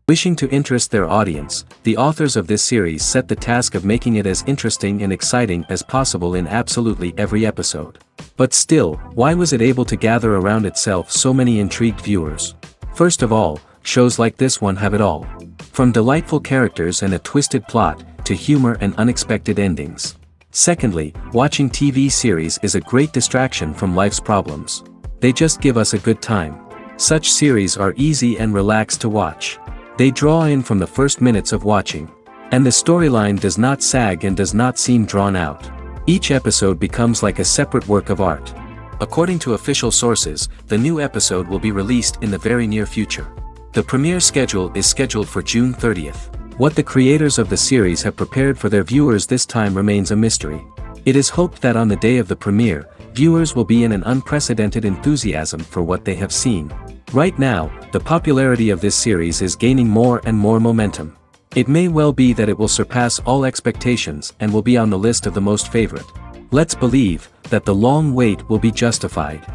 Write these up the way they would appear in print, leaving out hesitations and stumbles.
Wishing to interest their audience, the authors of this series set the task of making it as interesting and exciting as possible in absolutely every episode. But still, why was it able to gather around itself so many intrigued viewers? First of all, shows like this one have it all. From delightful characters and a twisted plot, to humor and unexpected endings. Secondly, watching TV series is a great distraction from life's problems. They just give us a good time. Such series are easy and relaxed to watch. They draw in from the first minutes of watching. And the storyline does not sag and does not seem drawn out. Each episode becomes like a separate work of art. According to official sources, the new episode will be released in the very near future. The premiere schedule is scheduled for June 30th. What the creators of the series have prepared for their viewers this time remains a mystery. It is hoped that on the day of the premiere, viewers will be in an unprecedented enthusiasm for what they have seen. Right now, the popularity of this series is gaining more and more momentum. It may well be that it will surpass all expectations and will be on the list of the most favorite. Let's believe that the long wait will be justified.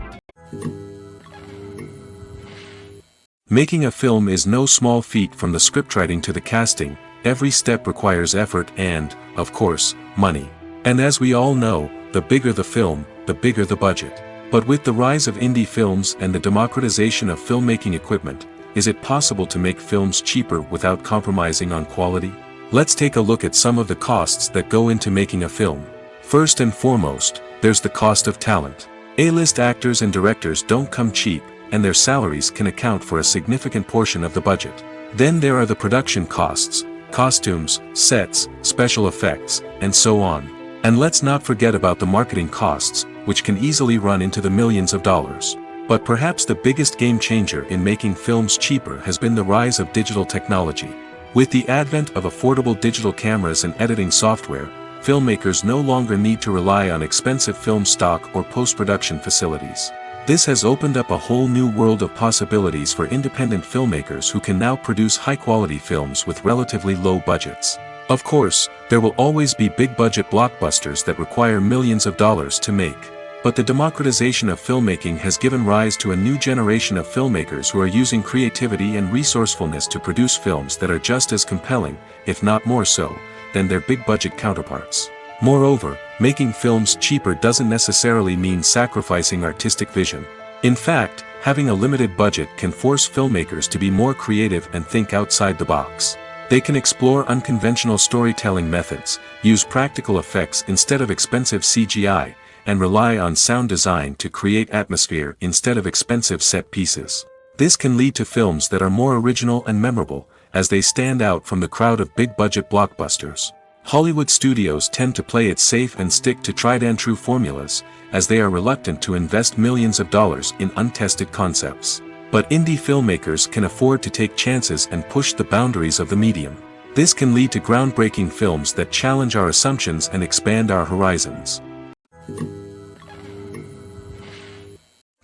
Making a film is no small feat. From the scriptwriting to the casting, every step requires effort and, of course, money. And as we all know, the bigger the film, the bigger the budget. But with the rise of indie films and the democratization of filmmaking equipment, is it possible to make films cheaper without compromising on quality? Let's take a look at some of the costs that go into making a film. First and foremost, there's the cost of talent. A-list actors and directors don't come cheap, and their salaries can account for a significant portion of the budget. Then there are the production costs, costumes, sets, special effects, and so on. And let's not forget about the marketing costs, which can easily run into the millions of dollars. But perhaps the biggest game changer in making films cheaper has been the rise of digital technology. With the advent of affordable digital cameras and editing software, filmmakers no longer need to rely on expensive film stock or post-production facilities. This has opened up a whole new world of possibilities for independent filmmakers who can now produce high-quality films with relatively low budgets. Of course, there will always be big-budget blockbusters that require millions of dollars to make. But the democratization of filmmaking has given rise to a new generation of filmmakers who are using creativity and resourcefulness to produce films that are just as compelling, if not more so, than their big-budget counterparts. Moreover, making films cheaper doesn't necessarily mean sacrificing artistic vision. In fact, having a limited budget can force filmmakers to be more creative and think outside the box. They can explore unconventional storytelling methods, use practical effects instead of expensive CGI, and rely on sound design to create atmosphere instead of expensive set pieces. This can lead to films that are more original and memorable, as they stand out from the crowd of big-budget blockbusters. Hollywood studios tend to play it safe and stick to tried-and-true formulas, as they are reluctant to invest millions of dollars in untested concepts. But indie filmmakers can afford to take chances and push the boundaries of the medium. This can lead to groundbreaking films that challenge our assumptions and expand our horizons.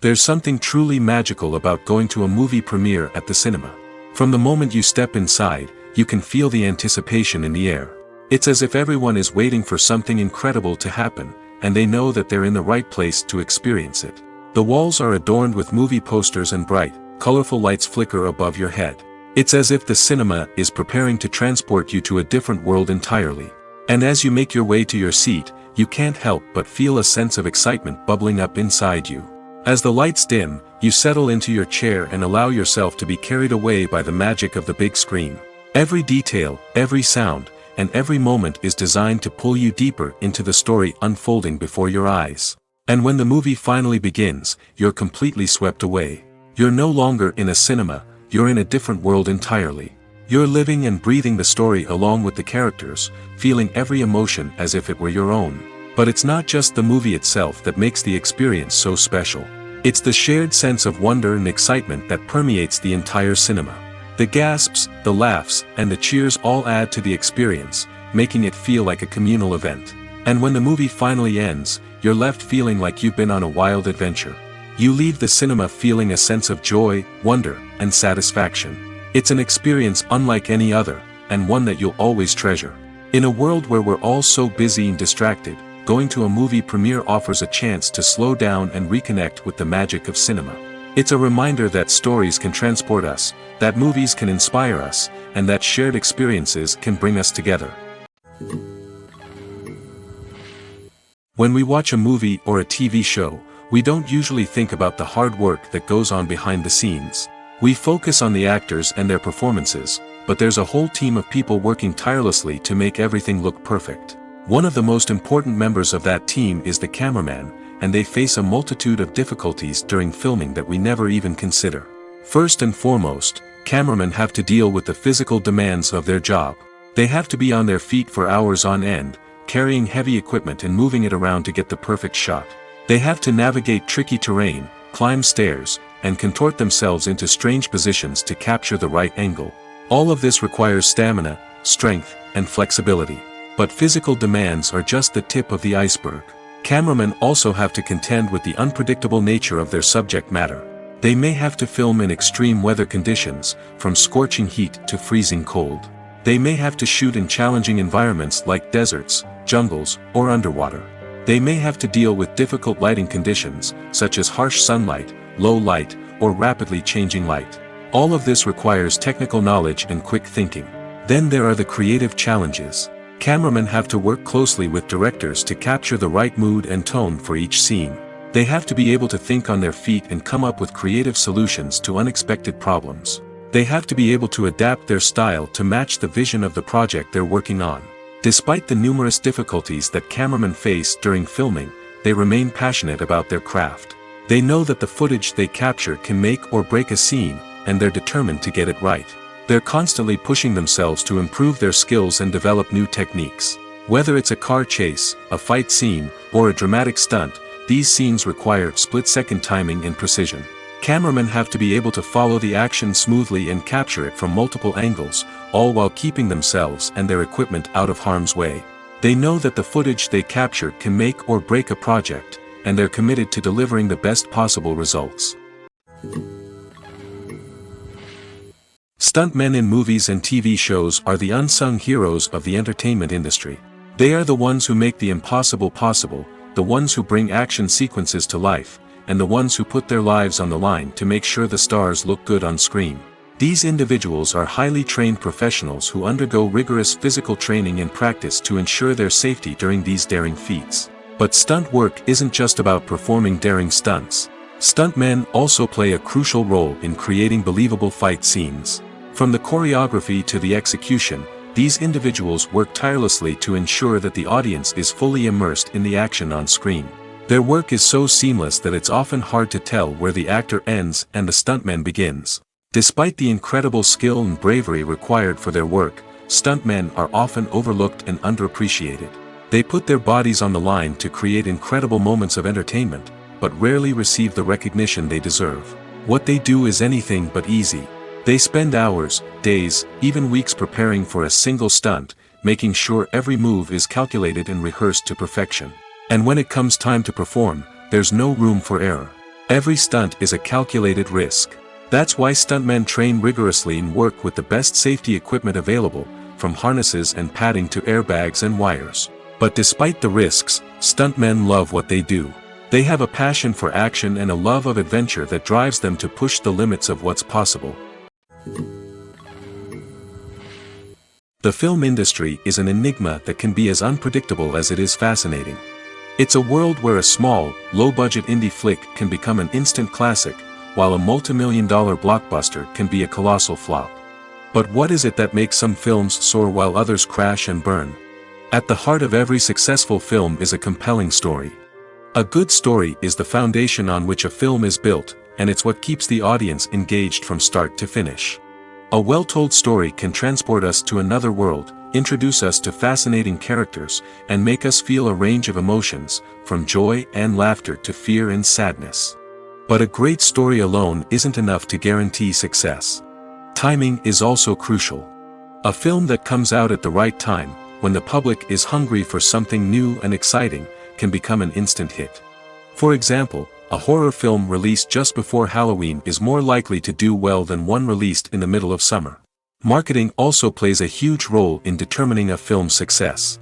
There's something truly magical about going to a movie premiere at the cinema. From the moment you step inside, you can feel the anticipation in the air. It's as if everyone is waiting for something incredible to happen, and they know that they're in the right place to experience it. The walls are adorned with movie posters and bright, colorful lights flicker above your head. It's as if the cinema is preparing to transport you to a different world entirely. And as you make your way to your seat, you can't help but feel a sense of excitement bubbling up inside you. As the lights dim, you settle into your chair and allow yourself to be carried away by the magic of the big screen. Every detail, every sound, and every moment is designed to pull you deeper into the story unfolding before your eyes. And when the movie finally begins, you're completely swept away. You're no longer in a cinema, you're in a different world entirely. You're living and breathing the story along with the characters, feeling every emotion as if it were your own. But it's not just the movie itself that makes the experience so special. It's the shared sense of wonder and excitement that permeates the entire cinema. The gasps, the laughs, and the cheers all add to the experience, making it feel like a communal event. And when the movie finally ends, you're left feeling like you've been on a wild adventure. You leave the cinema feeling a sense of joy, wonder, and satisfaction. It's an experience unlike any other, and one that you'll always treasure. In a world where we're all so busy and distracted, going to a movie premiere offers a chance to slow down and reconnect with the magic of cinema. It's a reminder that stories can transport us, that movies can inspire us, and that shared experiences can bring us together. When we watch a movie or a TV show, we don't usually think about the hard work that goes on behind the scenes. We focus on the actors and their performances, but there's a whole team of people working tirelessly to make everything look perfect. One of the most important members of that team is the cameraman, and they face a multitude of difficulties during filming that we never even consider. First and foremost, cameramen have to deal with the physical demands of their job. They have to be on their feet for hours on end, carrying heavy equipment and moving it around to get the perfect shot. They have to navigate tricky terrain, climb stairs, and contort themselves into strange positions to capture the right angle. All of this requires stamina, strength, and flexibility. But physical demands are just the tip of the iceberg. Cameramen also have to contend with the unpredictable nature of their subject matter. They may have to film in extreme weather conditions, from scorching heat to freezing cold. They may have to shoot in challenging environments like deserts, jungles, or underwater. They may have to deal with difficult lighting conditions, such as harsh sunlight, low light, or rapidly changing light. All of this requires technical knowledge and quick thinking. Then there are the creative challenges. Cameramen have to work closely with directors to capture the right mood and tone for each scene. They have to be able to think on their feet and come up with creative solutions to unexpected problems. They have to be able to adapt their style to match the vision of the project they're working on. Despite the numerous difficulties that cameramen face during filming, they remain passionate about their craft. They know that the footage they capture can make or break a scene, and they're determined to get it right. They're constantly pushing themselves to improve their skills and develop new techniques. Whether it's a car chase, a fight scene, or a dramatic stunt, these scenes require split-second timing and precision. Cameramen have to be able to follow the action smoothly and capture it from multiple angles, all while keeping themselves and their equipment out of harm's way. They know that the footage they capture can make or break a project, and they're committed to delivering the best possible results. Stuntmen in movies and TV shows are the unsung heroes of the entertainment industry. They are the ones who make the impossible possible, the ones who bring action sequences to life, and the ones who put their lives on the line to make sure the stars look good on screen. These individuals are highly trained professionals who undergo rigorous physical training and practice to ensure their safety during these daring feats. But stunt work isn't just about performing daring stunts. Stuntmen also play a crucial role in creating believable fight scenes. From the choreography to the execution, these individuals work tirelessly to ensure that the audience is fully immersed in the action on screen. Their work is so seamless that it's often hard to tell where the actor ends and the stuntman begins. Despite the incredible skill and bravery required for their work, stuntmen are often overlooked and underappreciated. They put their bodies on the line to create incredible moments of entertainment, but rarely receive the recognition they deserve. What they do is anything but easy. They spend hours, days, even weeks preparing for a single stunt, making sure every move is calculated and rehearsed to perfection. And when it comes time to perform, there's no room for error. Every stunt is a calculated risk. That's why stuntmen train rigorously and work with the best safety equipment available, from harnesses and padding to airbags and wires. But despite the risks, stuntmen love what they do. They have a passion for action and a love of adventure that drives them to push the limits of what's possible. The film industry is an enigma that can be as unpredictable as it is fascinating. It's a world where a small, low-budget indie flick can become an instant classic, while a multi-million-dollar blockbuster can be a colossal flop. But what is it that makes some films soar while others crash and burn? At the heart of every successful film is a compelling story. A good story is the foundation on which a film is built, and it's what keeps the audience engaged from start to finish. A well-told story can transport us to another world, introduce us to fascinating characters, and make us feel a range of emotions, from joy and laughter to fear and sadness. But a great story alone isn't enough to guarantee success. Timing is also crucial. A film that comes out at the right time, when the public is hungry for something new and exciting, can become an instant hit. For example, a horror film released just before Halloween is more likely to do well than one released in the middle of summer. Marketing also plays a huge role in determining a film's success.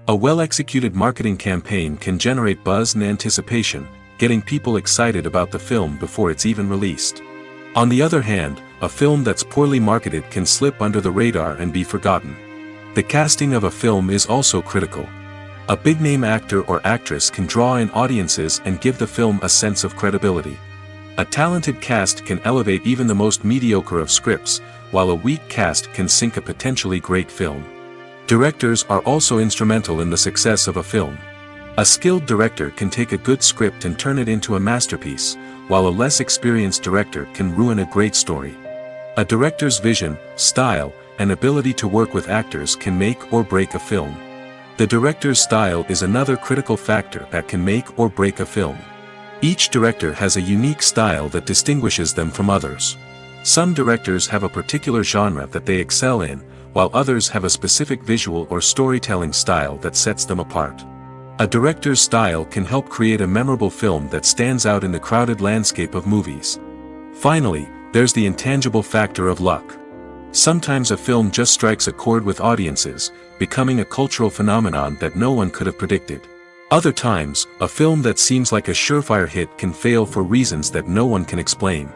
A well-executed marketing campaign can generate buzz and anticipation, getting people excited about the film before it's even released. On the other hand, a film that's poorly marketed can slip under the radar and be forgotten. The casting of a film is also critical. A big-name actor or actress can draw in audiences and give the film a sense of credibility. A talented cast can elevate even the most mediocre of scripts, while a weak cast can sink a potentially great film. Directors are also instrumental in the success of a film. A skilled director can take a good script and turn it into a masterpiece, while a less experienced director can ruin a great story. A director's vision, style, and ability to work with actors can make or break a film. The director's style is another critical factor that can make or break a film. Each director has a unique style that distinguishes them from others. Some directors have a particular genre that they excel in, while others have a specific visual or storytelling style that sets them apart. A director's style can help create a memorable film that stands out in the crowded landscape of movies. Finally, there's the intangible factor of luck. Sometimes a film just strikes a chord with audiences, becoming a cultural phenomenon that no one could have predicted. Other times, a film that seems like a surefire hit can fail for reasons that no one can explain.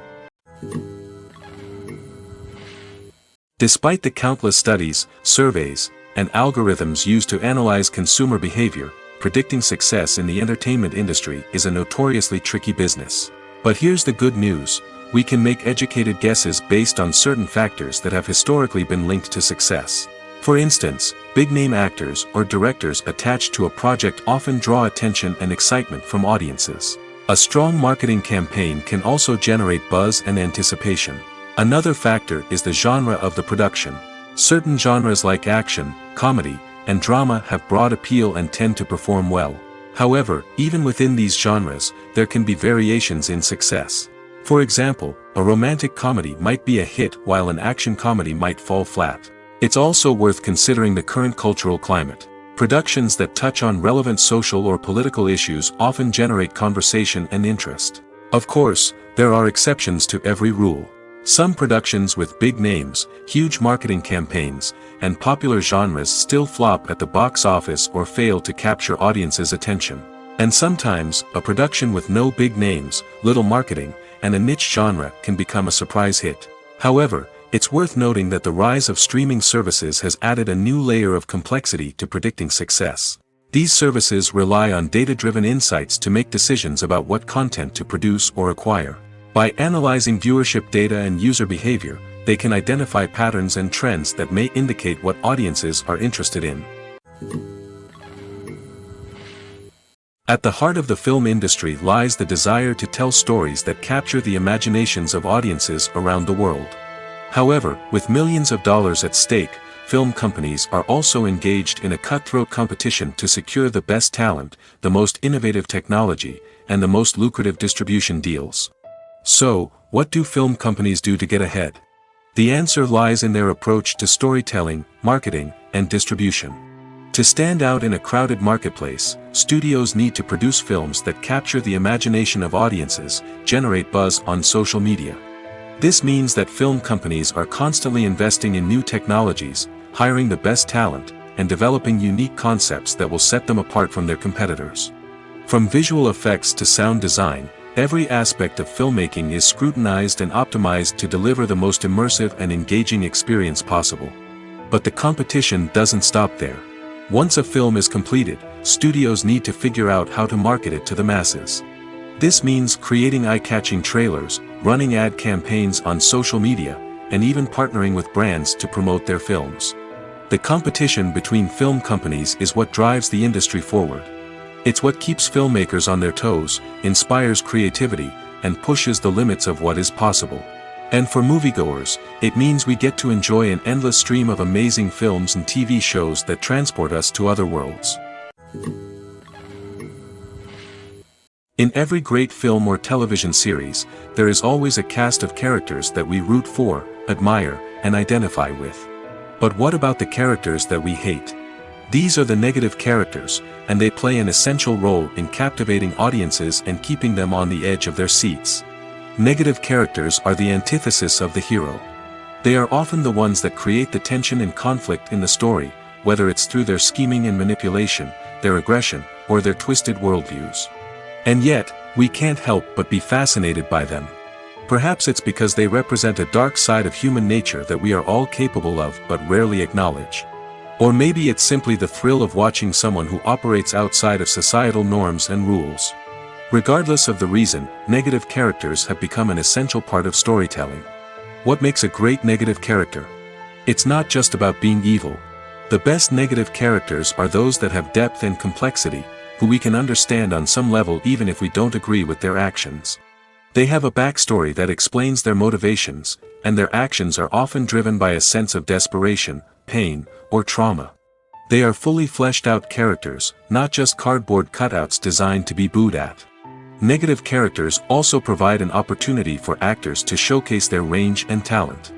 Despite the countless studies, surveys, and algorithms used to analyze consumer behavior, predicting success in the entertainment industry is a notoriously tricky business. But here's the good news: we can make educated guesses based on certain factors that have historically been linked to success. For instance, big-name actors or directors attached to a project often draw attention and excitement from audiences. A strong marketing campaign can also generate buzz and anticipation. Another factor is the genre of the production. Certain genres like action, comedy, and drama have broad appeal and tend to perform well. However, even within these genres, there can be variations in success. For example, a romantic comedy might be a hit while an action comedy might fall flat. It's also worth considering the current cultural climate. Productions that touch on relevant social or political issues often generate conversation and interest. Of course, there are exceptions to every rule. Some productions with big names, huge marketing campaigns, and popular genres still flop at the box office or fail to capture audiences' attention. And sometimes, a production with no big names, little marketing, and a niche genre can become a surprise hit. However, it's worth noting that the rise of streaming services has added a new layer of complexity to predicting success. These services rely on data-driven insights to make decisions about what content to produce or acquire. By analyzing viewership data and user behavior, they can identify patterns and trends that may indicate what audiences are interested in. At the heart of the film industry lies the desire to tell stories that capture the imaginations of audiences around the world. However, with millions of dollars at stake, film companies are also engaged in a cutthroat competition to secure the best talent, the most innovative technology, and the most lucrative distribution deals. So, what do film companies do to get ahead? The answer lies in their approach to storytelling, marketing, and distribution. To stand out in a crowded marketplace, studios need to produce films that capture the imagination of audiences, generate buzz on social media. This means that film companies are constantly investing in new technologies, hiring the best talent, and developing unique concepts that will set them apart from their competitors. From visual effects to sound design, every aspect of filmmaking is scrutinized and optimized to deliver the most immersive and engaging experience possible. But the competition doesn't stop there. Once a film is completed, studios need to figure out how to market it to the masses. This means creating eye-catching trailers, running ad campaigns on social media, and even partnering with brands to promote their films. The competition between film companies is what drives the industry forward. It's what keeps filmmakers on their toes, inspires creativity, and pushes the limits of what is possible. And for moviegoers, it means we get to enjoy an endless stream of amazing films and TV shows that transport us to other worlds. In every great film or television series, there is always a cast of characters that we root for, admire, and identify with. But what about the characters that we hate? These are the negative characters, and they play an essential role in captivating audiences and keeping them on the edge of their seats. Negative characters are the antithesis of the hero. They are often the ones that create the tension and conflict in the story, whether it's through their scheming and manipulation, their aggression, or their twisted worldviews. And yet, We can't help but be fascinated by them. Perhaps it's because they represent a dark side of human nature that we are all capable of but rarely acknowledge. Or maybe it's simply the thrill of watching someone who operates outside of societal norms and rules. Regardless of the reason, negative characters have become an essential part of storytelling. What makes a great negative character? It's not just about being evil. The best negative characters are those that have depth and complexity, who we can understand on some level even if we don't agree with their actions. They have a backstory that explains their motivations, and their actions are often driven by a sense of desperation, pain, or trauma. They are fully fleshed out characters, not just cardboard cutouts designed to be booed at. Negative characters also provide an opportunity for actors to showcase their range and talent.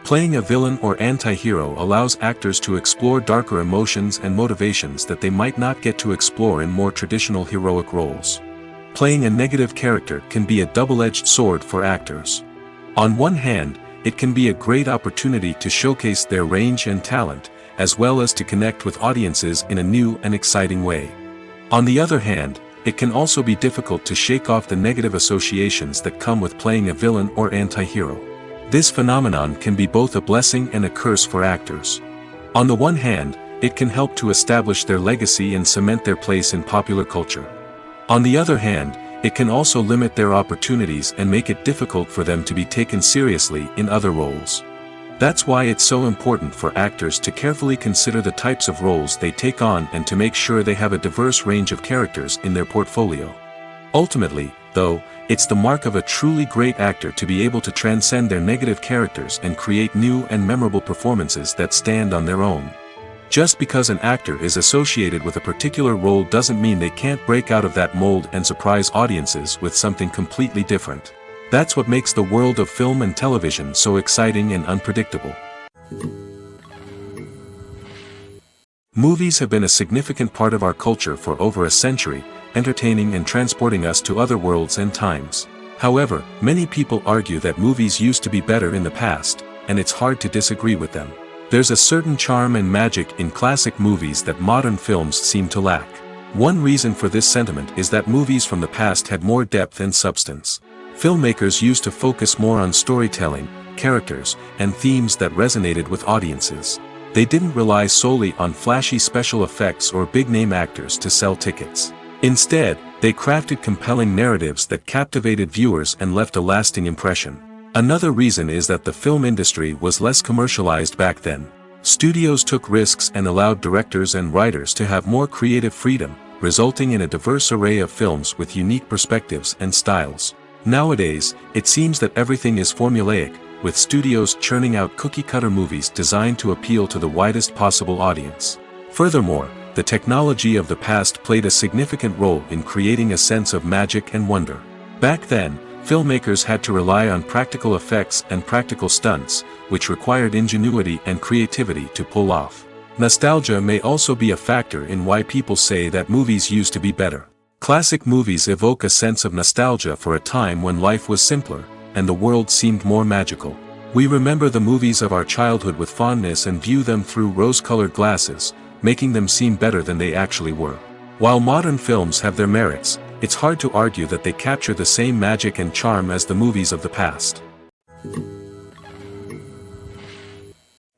Playing a villain or anti-hero allows actors to explore darker emotions and motivations that they might not get to explore in more traditional heroic roles. Playing a negative character can be a double-edged sword for actors. On one hand, it can be a great opportunity to showcase their range and talent, as well as to connect with audiences in a new and exciting way. On the other hand, it can also be difficult to shake off the negative associations that come with playing a villain or anti-hero. This phenomenon can be both a blessing and a curse for actors. On the one hand, it can help to establish their legacy and cement their place in popular culture. On the other hand, it can also limit their opportunities and make it difficult for them to be taken seriously in other roles. That's why it's so important for actors to carefully consider the types of roles they take on and to make sure they have a diverse range of characters in their portfolio. Ultimately, though, it's the mark of a truly great actor to be able to transcend their negative characters and create new and memorable performances that stand on their own. Just because an actor is associated with a particular role doesn't mean they can't break out of that mold and surprise audiences with something completely different. That's what makes the world of film and television so exciting and unpredictable. Movies have been a significant part of our culture for over a century, entertaining and transporting us to other worlds and times. However, many people argue that movies used to be better in the past, and it's hard to disagree with them. There's a certain charm and magic in classic movies that modern films seem to lack. One reason for this sentiment is that movies from the past had more depth and substance. Filmmakers used to focus more on storytelling, characters, and themes that resonated with audiences. They didn't rely solely on flashy special effects or big-name actors to sell tickets. Instead, they crafted compelling narratives that captivated viewers and left a lasting impression. Another reason is that the film industry was less commercialized back then. Studios took risks and allowed directors and writers to have more creative freedom, resulting in a diverse array of films with unique perspectives and styles. Nowadays, it seems that everything is formulaic, with studios churning out cookie-cutter movies designed to appeal to the widest possible audience. Furthermore, the technology of the past played a significant role in creating a sense of magic and wonder. Back then, filmmakers had to rely on practical effects and practical stunts, which required ingenuity and creativity to pull off. Nostalgia may also be a factor in why people say that movies used to be better. Classic movies evoke a sense of nostalgia for a time when life was simpler, and the world seemed more magical. We remember the movies of our childhood with fondness and view them through rose-colored glasses, making them seem better than they actually were. While modern films have their merits, it's hard to argue that they capture the same magic and charm as the movies of the past.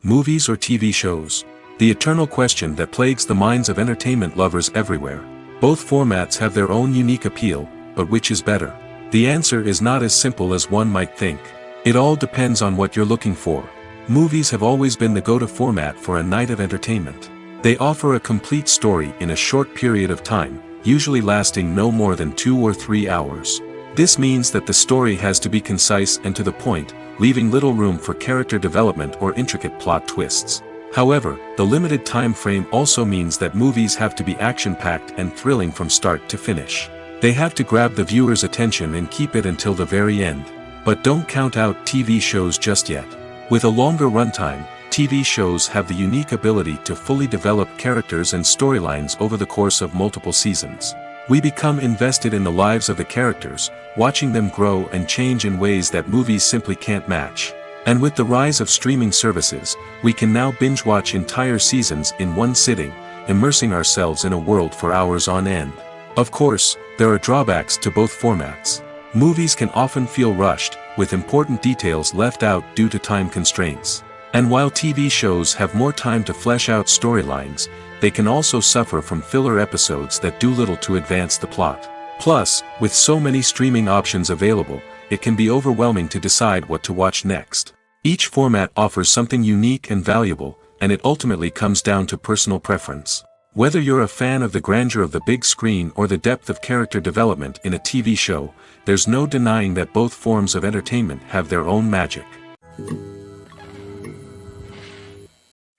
Movies or TV shows? The eternal question that plagues the minds of entertainment lovers everywhere. Both formats have their own unique appeal, but which is better? The answer is not as simple as one might think. It all depends on what you're looking for. Movies have always been the go-to format for a night of entertainment. They offer a complete story in a short period of time, usually lasting no more than 2 or 3 hours. This means that the story has to be concise and to the point, leaving little room for character development or intricate plot twists. However, the limited time frame also means that movies have to be action-packed and thrilling from start to finish. They have to grab the viewer's attention and keep it until the very end. But don't count out TV shows just yet. With a longer runtime, TV shows have the unique ability to fully develop characters and storylines over the course of multiple seasons. We become invested in the lives of the characters, watching them grow and change in ways that movies simply can't match. And with the rise of streaming services, we can now binge-watch entire seasons in one sitting, immersing ourselves in a world for hours on end. Of course, there are drawbacks to both formats. Movies can often feel rushed, with important details left out due to time constraints. And while TV shows have more time to flesh out storylines, they can also suffer from filler episodes that do little to advance the plot. Plus, with so many streaming options available, it can be overwhelming to decide what to watch next. Each format offers something unique and valuable, and it ultimately comes down to personal preference. Whether you're a fan of the grandeur of the big screen or the depth of character development in a TV show, there's no denying that both forms of entertainment have their own magic.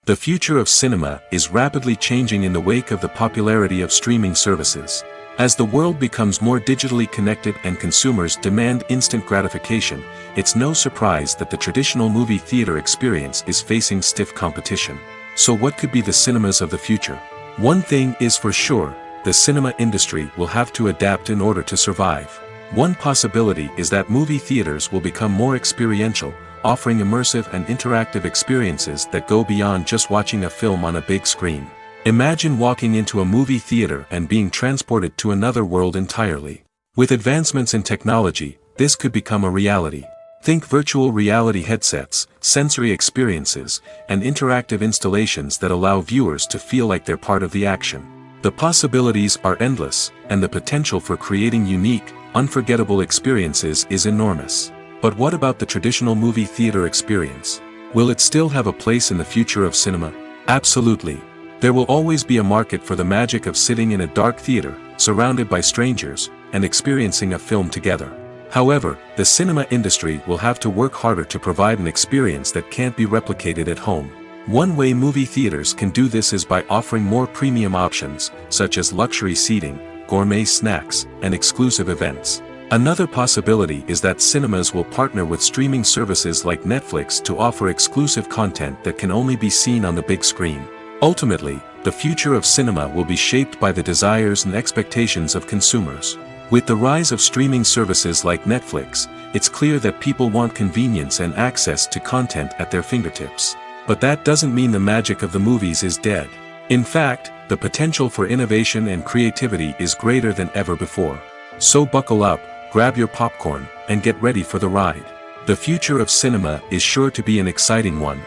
The future of cinema is rapidly changing in the wake of the popularity of streaming services. As the world becomes more digitally connected and consumers demand instant gratification, it's no surprise that the traditional movie theater experience is facing stiff competition. So what could be the cinemas of the future? One thing is for sure, the cinema industry will have to adapt in order to survive. One possibility is that movie theaters will become more experiential, offering immersive and interactive experiences that go beyond just watching a film on a big screen. Imagine walking into a movie theater and being transported to another world entirely. With advancements in technology, this could become a reality. Think virtual reality headsets, sensory experiences, and interactive installations that allow viewers to feel like they're part of the action. The possibilities are endless, and the potential for creating unique, unforgettable experiences is enormous. But what about the traditional movie theater experience? Will it still have a place in the future of cinema? Absolutely. There will always be a market for the magic of sitting in a dark theater, surrounded by strangers, and experiencing a film together. However, the cinema industry will have to work harder to provide an experience that can't be replicated at home. One way movie theaters can do this is by offering more premium options, such as luxury seating, gourmet snacks, and exclusive events. Another possibility is that cinemas will partner with streaming services like Netflix to offer exclusive content that can only be seen on the big screen. Ultimately, the future of cinema will be shaped by the desires and expectations of consumers. With the rise of streaming services like Netflix, it's clear that people want convenience and access to content at their fingertips. But that doesn't mean the magic of the movies is dead. In fact, the potential for innovation and creativity is greater than ever before. So buckle up, grab your popcorn, and get ready for the ride. The future of cinema is sure to be an exciting one.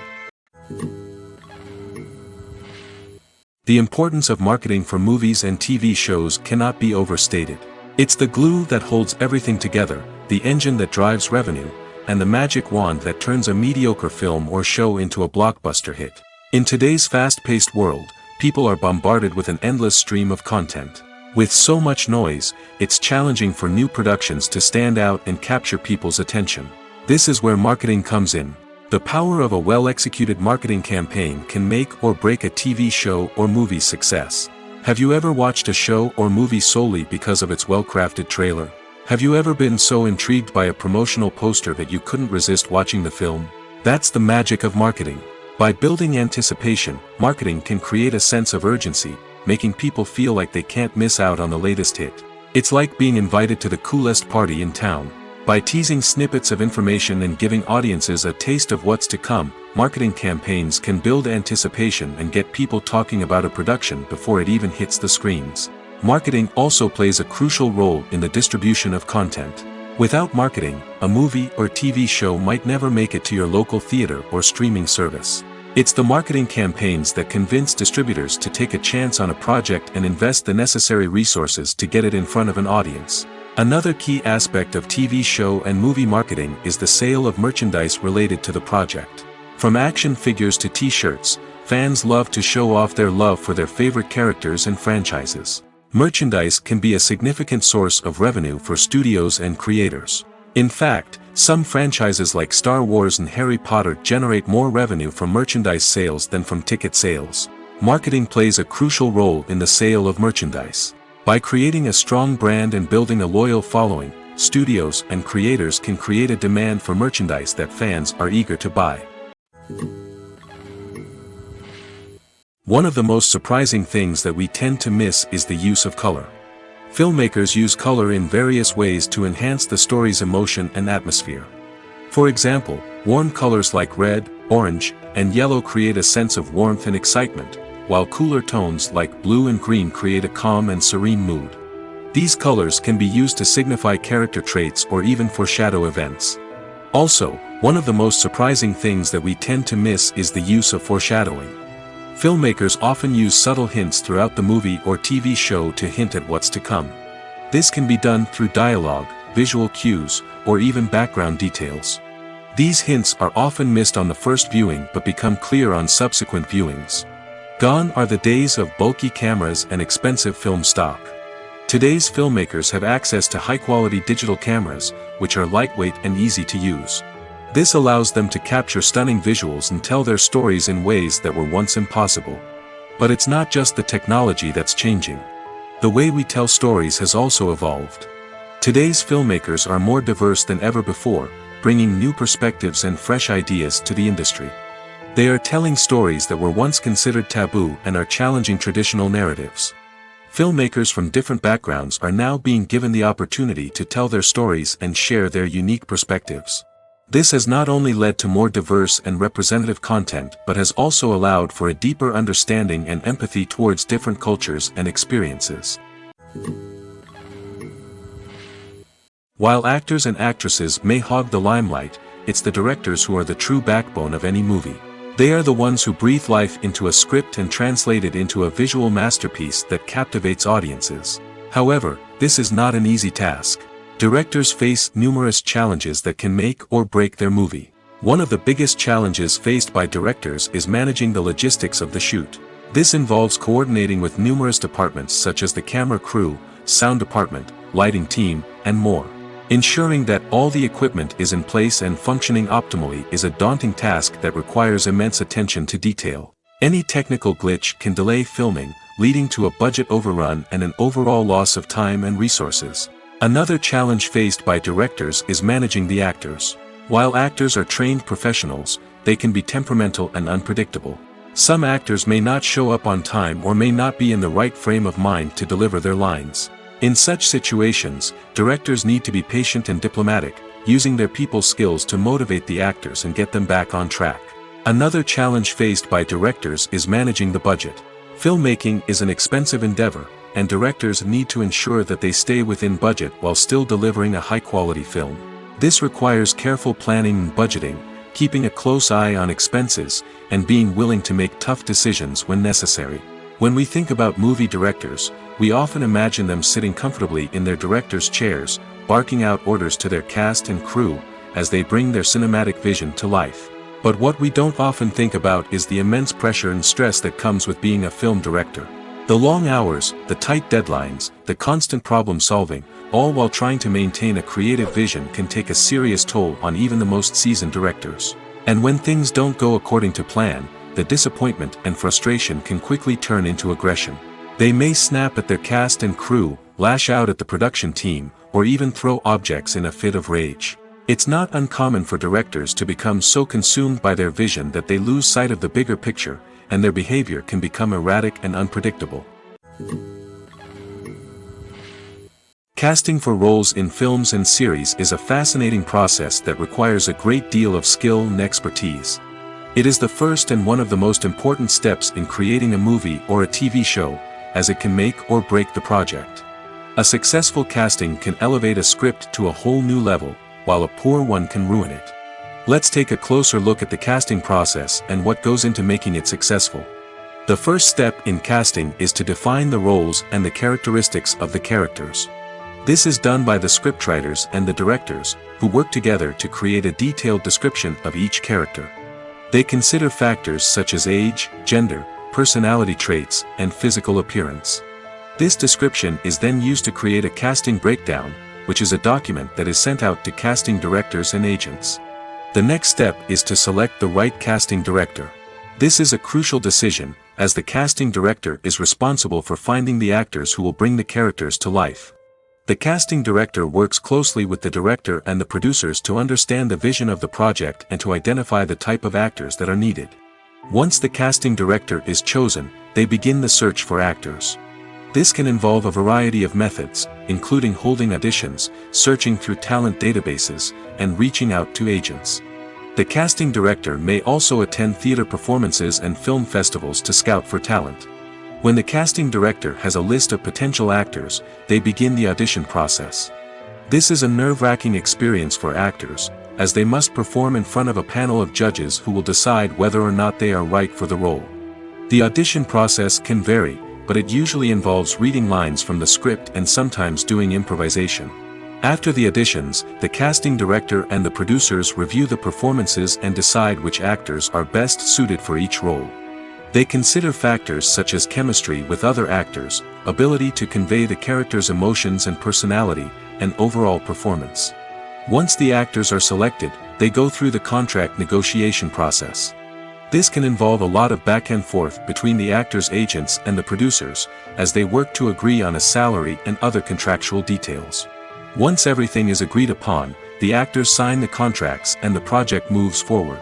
The importance of marketing for movies and TV shows cannot be overstated. It's the glue that holds everything together, the engine that drives revenue, and the magic wand that turns a mediocre film or show into a blockbuster hit. In today's fast-paced world, people are bombarded with an endless stream of content. With so much noise, it's challenging for new productions to stand out and capture people's attention. This is where marketing comes in. The power of a well-executed marketing campaign can make or break a TV show or movie's success. Have you ever watched a show or movie solely because of its well-crafted trailer? Have you ever been so intrigued by a promotional poster that you couldn't resist watching the film? That's the magic of marketing. By building anticipation, marketing can create a sense of urgency, making people feel like they can't miss out on the latest hit. It's like being invited to the coolest party in town. By teasing snippets of information and giving audiences a taste of what's to come, marketing campaigns can build anticipation and get people talking about a production before it even hits the screens. Marketing also plays a crucial role in the distribution of content. Without marketing, a movie or TV show might never make it to your local theater or streaming service. It's the marketing campaigns that convince distributors to take a chance on a project and invest the necessary resources to get it in front of an audience. Another key aspect of TV show and movie marketing is the sale of merchandise related to the project. From action figures to t-shirts, fans love to show off their love for their favorite characters and franchises. Merchandise can be a significant source of revenue for studios and creators. In fact, some franchises like Star Wars and Harry Potter generate more revenue from merchandise sales than from ticket sales. Marketing plays a crucial role in the sale of merchandise. By creating a strong brand and building a loyal following, studios and creators can create a demand for merchandise that fans are eager to buy. One of the most surprising things that we tend to miss is the use of color. Filmmakers use color in various ways to enhance the story's emotion and atmosphere. For example, warm colors like red, orange, and yellow create a sense of warmth and excitement, while cooler tones like blue and green create a calm and serene mood. These colors can be used to signify character traits or even foreshadow events. Also, one of the most surprising things that we tend to miss is the use of foreshadowing. Filmmakers often use subtle hints throughout the movie or TV show to hint at what's to come. This can be done through dialogue, visual cues, or even background details. These hints are often missed on the first viewing but become clear on subsequent viewings. Gone are the days of bulky cameras and expensive film stock. Today's filmmakers have access to high-quality digital cameras, which are lightweight and easy to use. This allows them to capture stunning visuals and tell their stories in ways that were once impossible. But it's not just the technology that's changing. The way we tell stories has also evolved. Today's filmmakers are more diverse than ever before, bringing new perspectives and fresh ideas to the industry. They are telling stories that were once considered taboo and are challenging traditional narratives. Filmmakers from different backgrounds are now being given the opportunity to tell their stories and share their unique perspectives. This has not only led to more diverse and representative content but has also allowed for a deeper understanding and empathy towards different cultures and experiences. While actors and actresses may hog the limelight, it's the directors who are the true backbone of any movie. They are the ones who breathe life into a script and translate it into a visual masterpiece that captivates audiences. However, this is not an easy task. Directors face numerous challenges that can make or break their movie. One of the biggest challenges faced by directors is managing the logistics of the shoot. This involves coordinating with numerous departments such as the camera crew, sound department, lighting team, and more. Ensuring that all the equipment is in place and functioning optimally is a daunting task that requires immense attention to detail. Any technical glitch can delay filming, leading to a budget overrun and an overall loss of time and resources. Another challenge faced by directors is managing the actors. While actors are trained professionals, they can be temperamental and unpredictable. Some actors may not show up on time or may not be in the right frame of mind to deliver their lines. In such situations, directors need to be patient and diplomatic, using their people skills to motivate the actors and get them back on track. Another challenge faced by directors is managing the budget. Filmmaking is an expensive endeavor, and directors need to ensure that they stay within budget while still delivering a high-quality film. This requires careful planning and budgeting, keeping a close eye on expenses, and being willing to make tough decisions when necessary. When we think about movie directors, we often imagine them sitting comfortably in their director's chairs, barking out orders to their cast and crew, as they bring their cinematic vision to life. But what we don't often think about is the immense pressure and stress that comes with being a film director. The long hours, the tight deadlines, the constant problem solving, all while trying to maintain a creative vision can take a serious toll on even the most seasoned directors. And when things don't go according to plan, the disappointment and frustration can quickly turn into aggression. They may snap at their cast and crew, lash out at the production team, or even throw objects in a fit of rage. It's not uncommon for directors to become so consumed by their vision that they lose sight of the bigger picture, and their behavior can become erratic and unpredictable. Casting for roles in films and series is a fascinating process that requires a great deal of skill and expertise. It is the first and one of the most important steps in creating a movie or a TV show, as it can make or break the project. A successful casting can elevate a script to a whole new level, while a poor one can ruin it. Let's take a closer look at the casting process and what goes into making it successful. The first step in casting is to define the roles and the characteristics of the characters. This is done by the scriptwriters and the directors, who work together to create a detailed description of each character. They consider factors such as age, gender, personality traits, and physical appearance. This description is then used to create a casting breakdown, which is a document that is sent out to casting directors and agents. The next step is to select the right casting director. This is a crucial decision, as the casting director is responsible for finding the actors who will bring the characters to life. The casting director works closely with the director and the producers to understand the vision of the project and to identify the type of actors that are needed. Once the casting director is chosen, they begin the search for actors. This can involve a variety of methods, including holding auditions, searching through talent databases, and reaching out to agents. The casting director may also attend theater performances and film festivals to scout for talent. When the casting director has a list of potential actors, they begin the audition process. This is a nerve-wracking experience for actors, as they must perform in front of a panel of judges who will decide whether or not they are right for the role. The audition process can vary, but it usually involves reading lines from the script and sometimes doing improvisation. After the auditions, the casting director and the producers review the performances and decide which actors are best suited for each role. They consider factors such as chemistry with other actors, ability to convey the character's emotions and personality, and overall performance. Once the actors are selected, they go through the contract negotiation process. This can involve a lot of back and forth between the actors' agents and the producers, as they work to agree on a salary and other contractual details. Once everything is agreed upon, the actors sign the contracts and the project moves forward.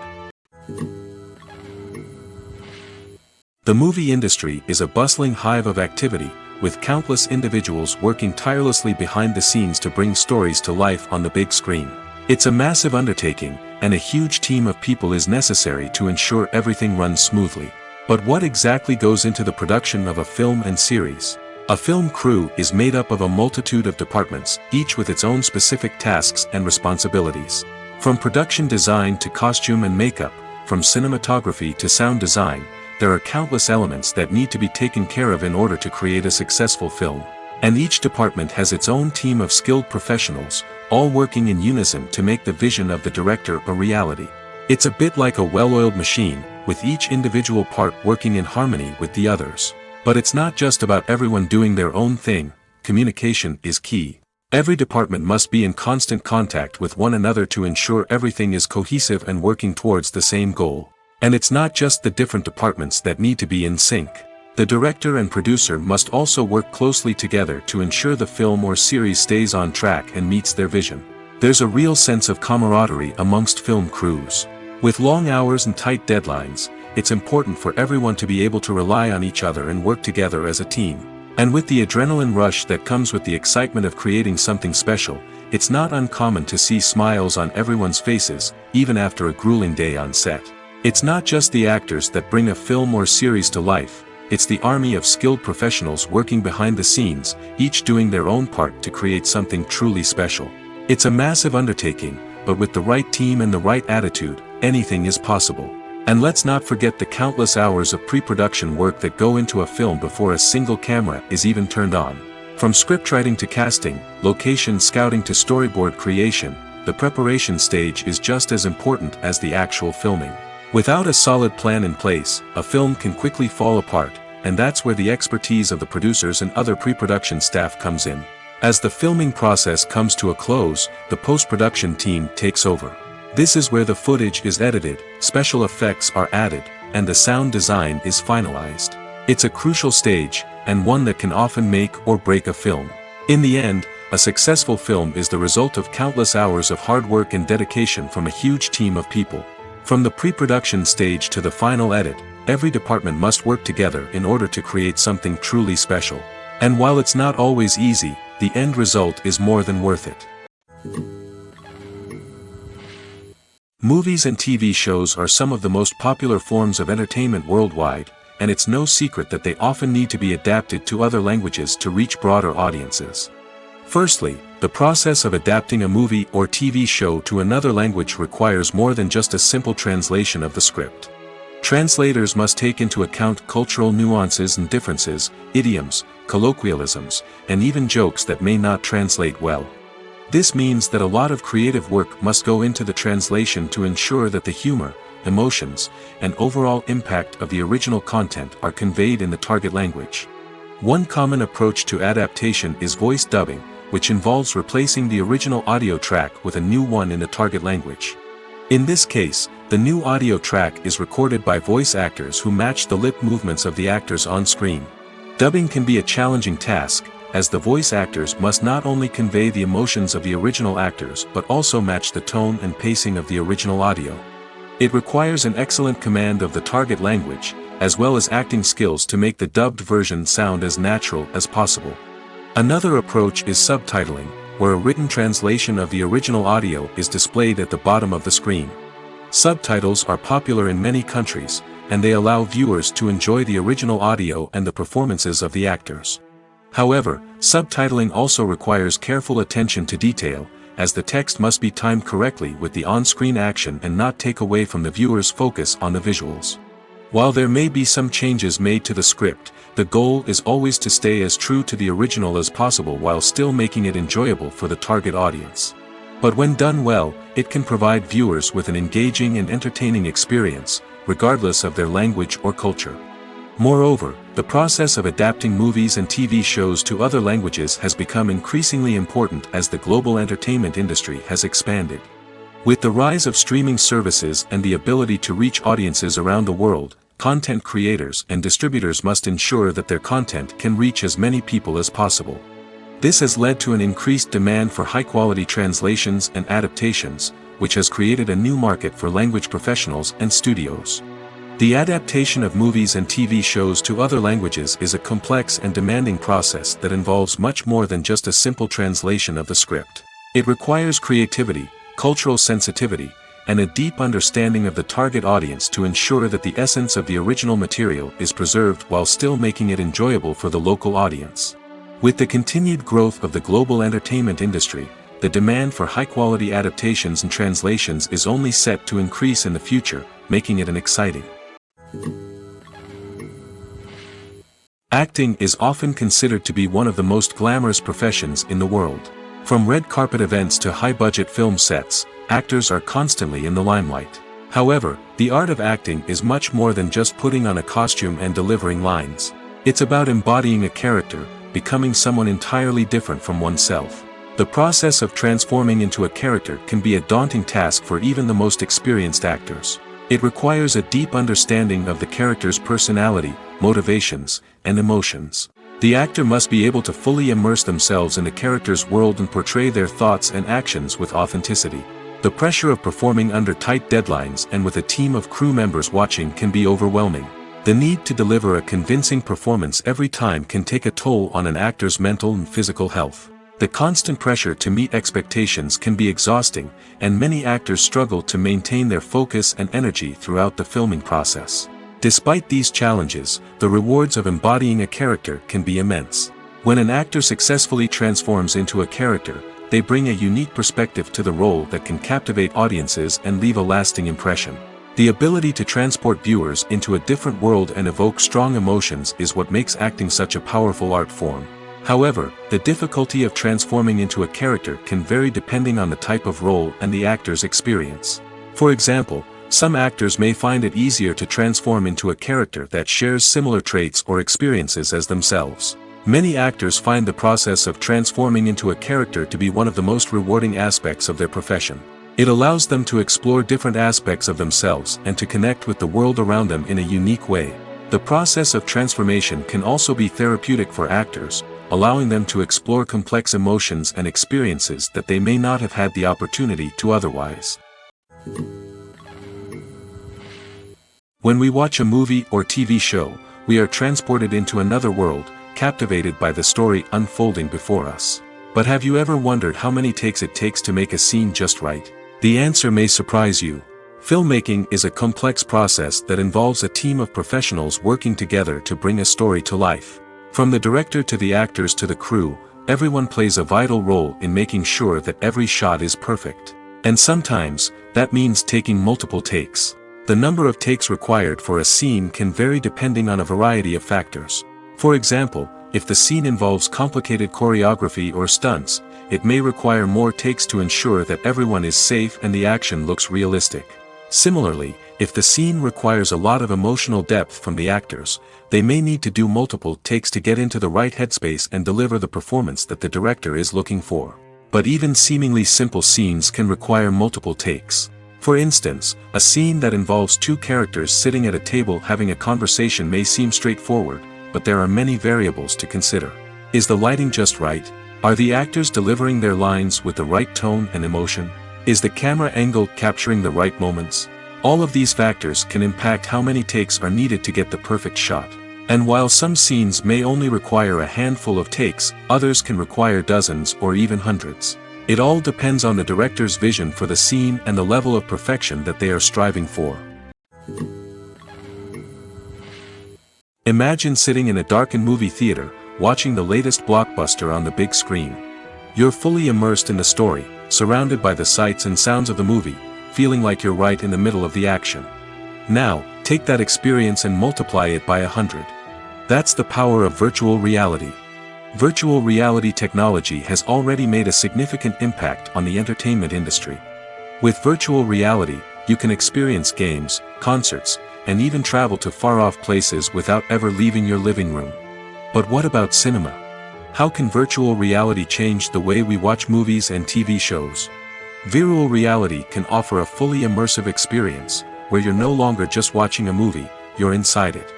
The movie industry is a bustling hive of activity, with countless individuals working tirelessly behind the scenes to bring stories to life on the big screen. It's a massive undertaking, and a huge team of people is necessary to ensure everything runs smoothly. But what exactly goes into the production of a film and series? A film crew is made up of a multitude of departments, each with its own specific tasks and responsibilities. From production design to costume and makeup, from cinematography to sound design, there are countless elements that need to be taken care of in order to create a successful film. And each department has its own team of skilled professionals, all working in unison to make the vision of the director a reality. It's a bit like a well-oiled machine, with each individual part working in harmony with the others. But it's not just about everyone doing their own thing. Communication is key. Every department must be in constant contact with one another to ensure everything is cohesive and working towards the same goal. And it's not just the different departments that need to be in sync. The director and producer must also work closely together to ensure the film or series stays on track and meets their vision. There's a real sense of camaraderie amongst film crews. With long hours and tight deadlines, it's important for everyone to be able to rely on each other and work together as a team. And with the adrenaline rush that comes with the excitement of creating something special, it's not uncommon to see smiles on everyone's faces, even after a grueling day on set. It's not just the actors that bring a film or series to life, it's the army of skilled professionals working behind the scenes, each doing their own part to create something truly special. It's a massive undertaking, but with the right team and the right attitude, anything is possible. And let's not forget the countless hours of pre-production work that go into a film before a single camera is even turned on. From scriptwriting to casting, location scouting to storyboard creation, the preparation stage is just as important as the actual filming. Without a solid plan in place, a film can quickly fall apart, and that's where the expertise of the producers and other pre-production staff comes in. As the filming process comes to a close, the post-production team takes over. This is where the footage is edited, special effects are added, and the sound design is finalized. It's a crucial stage, and one that can often make or break a film. In the end, a successful film is the result of countless hours of hard work and dedication from a huge team of people. From the pre-production stage to the final edit, every department must work together in order to create something truly special. And while it's not always easy, the end result is more than worth it. Movies and TV shows are some of the most popular forms of entertainment worldwide, and it's no secret that they often need to be adapted to other languages to reach broader audiences. Firstly, the process of adapting a movie or TV show to another language requires more than just a simple translation of the script. Translators must take into account cultural nuances and differences, idioms, colloquialisms, and even jokes that may not translate well. This means that a lot of creative work must go into the translation to ensure that the humor, emotions, and overall impact of the original content are conveyed in the target language. One common approach to adaptation is voice dubbing, which involves replacing the original audio track with a new one in the target language. In this case, the new audio track is recorded by voice actors who match the lip movements of the actors on screen. Dubbing can be a challenging task, as the voice actors must not only convey the emotions of the original actors but also match the tone and pacing of the original audio. It requires an excellent command of the target language, as well as acting skills to make the dubbed version sound as natural as possible. Another approach is subtitling, where a written translation of the original audio is displayed at the bottom of the screen. Subtitles are popular in many countries, and they allow viewers to enjoy the original audio and the performances of the actors. However, subtitling also requires careful attention to detail, as the text must be timed correctly with the on-screen action and not take away from the viewer's focus on the visuals. While there may be some changes made to the script, the goal is always to stay as true to the original as possible while still making it enjoyable for the target audience. But when done well, it can provide viewers with an engaging and entertaining experience, regardless of their language or culture. Moreover, the process of adapting movies and TV shows to other languages has become increasingly important as the global entertainment industry has expanded. With the rise of streaming services and the ability to reach audiences around the world, content creators and distributors must ensure that their content can reach as many people as possible. This has led to an increased demand for high-quality translations and adaptations, which has created a new market for language professionals and studios. The adaptation of movies and TV shows to other languages is a complex and demanding process that involves much more than just a simple translation of the script. It requires creativity, cultural sensitivity, and a deep understanding of the target audience to ensure that the essence of the original material is preserved while still making it enjoyable for the local audience. With the continued growth of the global entertainment industry, the demand for high-quality adaptations and translations is only set to increase in the future, making it an exciting. Acting is often considered to be one of the most glamorous professions in the world. From red carpet events to high-budget film sets, actors are constantly in the limelight. However, the art of acting is much more than just putting on a costume and delivering lines. It's about embodying a character, becoming someone entirely different from oneself. The process of transforming into a character can be a daunting task for even the most experienced actors. It requires a deep understanding of the character's personality, motivations, and emotions. The actor must be able to fully immerse themselves in the character's world and portray their thoughts and actions with authenticity. The pressure of performing under tight deadlines and with a team of crew members watching can be overwhelming. The need to deliver a convincing performance every time can take a toll on an actor's mental and physical health. The constant pressure to meet expectations can be exhausting, and many actors struggle to maintain their focus and energy throughout the filming process. Despite these challenges, the rewards of embodying a character can be immense. When an actor successfully transforms into a character, they bring a unique perspective to the role that can captivate audiences and leave a lasting impression. The ability to transport viewers into a different world and evoke strong emotions is what makes acting such a powerful art form. However, the difficulty of transforming into a character can vary depending on the type of role and the actor's experience. For example, some actors may find it easier to transform into a character that shares similar traits or experiences as themselves. Many actors find the process of transforming into a character to be one of the most rewarding aspects of their profession. It allows them to explore different aspects of themselves and to connect with the world around them in a unique way. The process of transformation can also be therapeutic for actors, allowing them to explore complex emotions and experiences that they may not have had the opportunity to otherwise. When we watch a movie or TV show, we are transported into another world, captivated by the story unfolding before us. But have you ever wondered how many takes it takes to make a scene just right? The answer may surprise you. Filmmaking is a complex process that involves a team of professionals working together to bring a story to life. From the director to the actors to the crew, everyone plays a vital role in making sure that every shot is perfect. And sometimes, that means taking multiple takes. The number of takes required for a scene can vary depending on a variety of factors. For example, if the scene involves complicated choreography or stunts, it may require more takes to ensure that everyone is safe and the action looks realistic. Similarly, if the scene requires a lot of emotional depth from the actors, they may need to do multiple takes to get into the right headspace and deliver the performance that the director is looking for. But even seemingly simple scenes can require multiple takes. For instance, a scene that involves two characters sitting at a table having a conversation may seem straightforward, but there are many variables to consider. Is the lighting just right? Are the actors delivering their lines with the right tone and emotion? Is the camera angle capturing the right moments? All of these factors can impact how many takes are needed to get the perfect shot. And while some scenes may only require a handful of takes, others can require dozens or even hundreds. It all depends on the director's vision for the scene and the level of perfection that they are striving for. Imagine sitting in a darkened movie theater, watching the latest blockbuster on the big screen. You're fully immersed in the story, surrounded by the sights and sounds of the movie, feeling like you're right in the middle of the action. Now, take that experience and multiply it by 100. That's the power of virtual reality. Virtual reality technology has already made a significant impact on the entertainment industry. With virtual reality, you can experience games, concerts, and even travel to far-off places without ever leaving your living room. But what about cinema? How can virtual reality change the way we watch movies and TV shows? Virtual reality can offer a fully immersive experience, where you're no longer just watching a movie, you're inside it.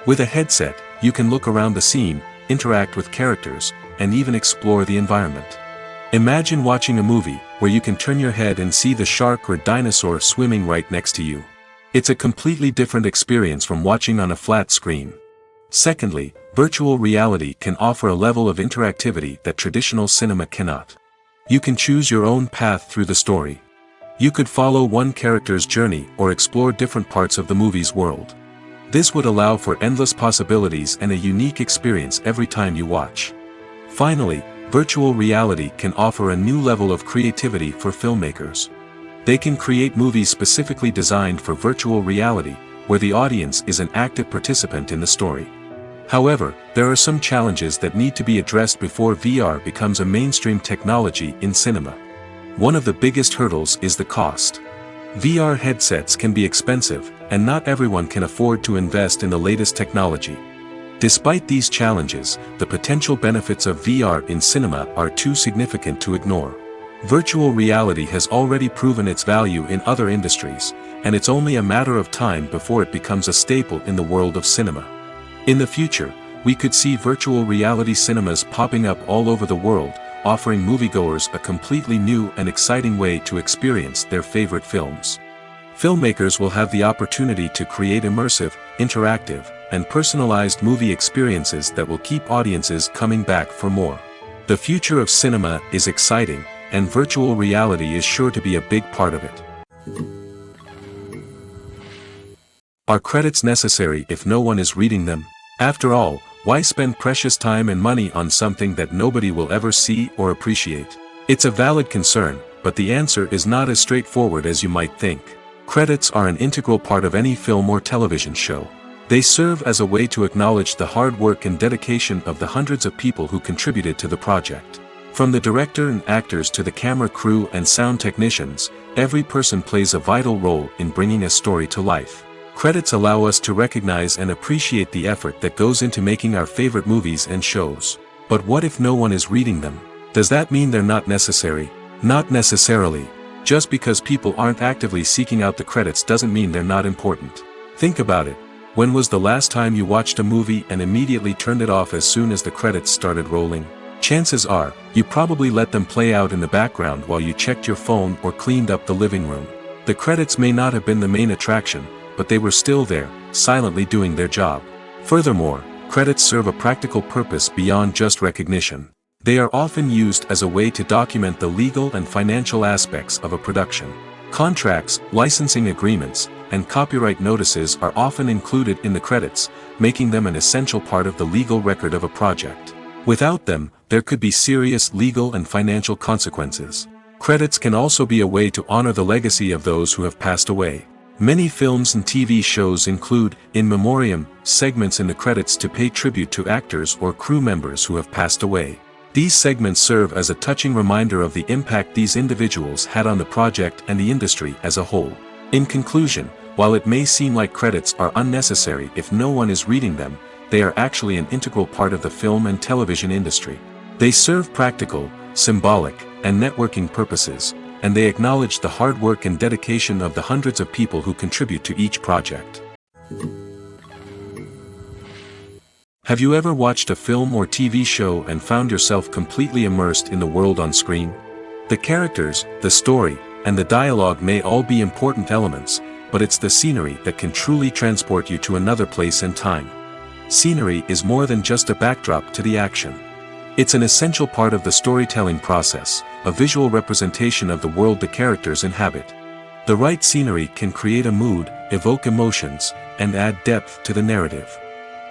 With a headset, you can look around the scene, interact with characters, and even explore the environment. Imagine watching a movie, where you can turn your head and see the shark or dinosaur swimming right next to you. It's a completely different experience from watching on a flat screen. Secondly, virtual reality can offer a level of interactivity that traditional cinema cannot. You can choose your own path through the story. You could follow one character's journey or explore different parts of the movie's world. This would allow for endless possibilities and a unique experience every time you watch. Finally, virtual reality can offer a new level of creativity for filmmakers. They can create movies specifically designed for virtual reality, where the audience is an active participant in the story. However, there are some challenges that need to be addressed before VR becomes a mainstream technology in cinema. One of the biggest hurdles is the cost. VR headsets can be expensive, and not everyone can afford to invest in the latest technology. Despite these challenges, the potential benefits of VR in cinema are too significant to ignore. Virtual reality has already proven its value in other industries, and it's only a matter of time before it becomes a staple in the world of cinema. In the future, we could see virtual reality cinemas popping up all over the world, offering moviegoers a completely new and exciting way to experience their favorite films. Filmmakers will have the opportunity to create immersive, interactive, and personalized movie experiences that will keep audiences coming back for more. The future of cinema is exciting, and virtual reality is sure to be a big part of it. Are credits necessary if no one is reading them? After all, why spend precious time and money on something that nobody will ever see or appreciate? It's a valid concern, but the answer is not as straightforward as you might think. Credits are an integral part of any film or television show. They serve as a way to acknowledge the hard work and dedication of the hundreds of people who contributed to the project. From the director and actors to the camera crew and sound technicians, every person plays a vital role in bringing a story to life. Credits allow us to recognize and appreciate the effort that goes into making our favorite movies and shows. But what if no one is reading them? Does that mean they're not necessary? Not necessarily. Just because people aren't actively seeking out the credits doesn't mean they're not important. Think about it. When was the last time you watched a movie and immediately turned it off as soon as the credits started rolling? Chances are, you probably let them play out in the background while you checked your phone or cleaned up the living room. The credits may not have been the main attraction, but they were still there, silently doing their job. Furthermore, credits serve a practical purpose beyond just recognition. They are often used as a way to document the legal and financial aspects of a production. Contracts, licensing agreements, and copyright notices are often included in the credits, making them an essential part of the legal record of a project. Without them, there could be serious legal and financial consequences. Credits can also be a way to honor the legacy of those who have passed away. Many films and TV shows include, in memoriam, segments in the credits to pay tribute to actors or crew members who have passed away. These segments serve as a touching reminder of the impact these individuals had on the project and the industry as a whole. In conclusion, while it may seem like credits are unnecessary if no one is reading them, they are actually an integral part of the film and television industry. They serve practical, symbolic, and networking purposes, and they acknowledge the hard work and dedication of the hundreds of people who contribute to each project. Have you ever watched a film or TV show and found yourself completely immersed in the world on screen? The characters, the story, and the dialogue may all be important elements, but it's the scenery that can truly transport you to another place and time. Scenery is more than just a backdrop to the action. It's an essential part of the storytelling process, a visual representation of the world the characters inhabit. The right scenery can create a mood, evoke emotions, and add depth to the narrative.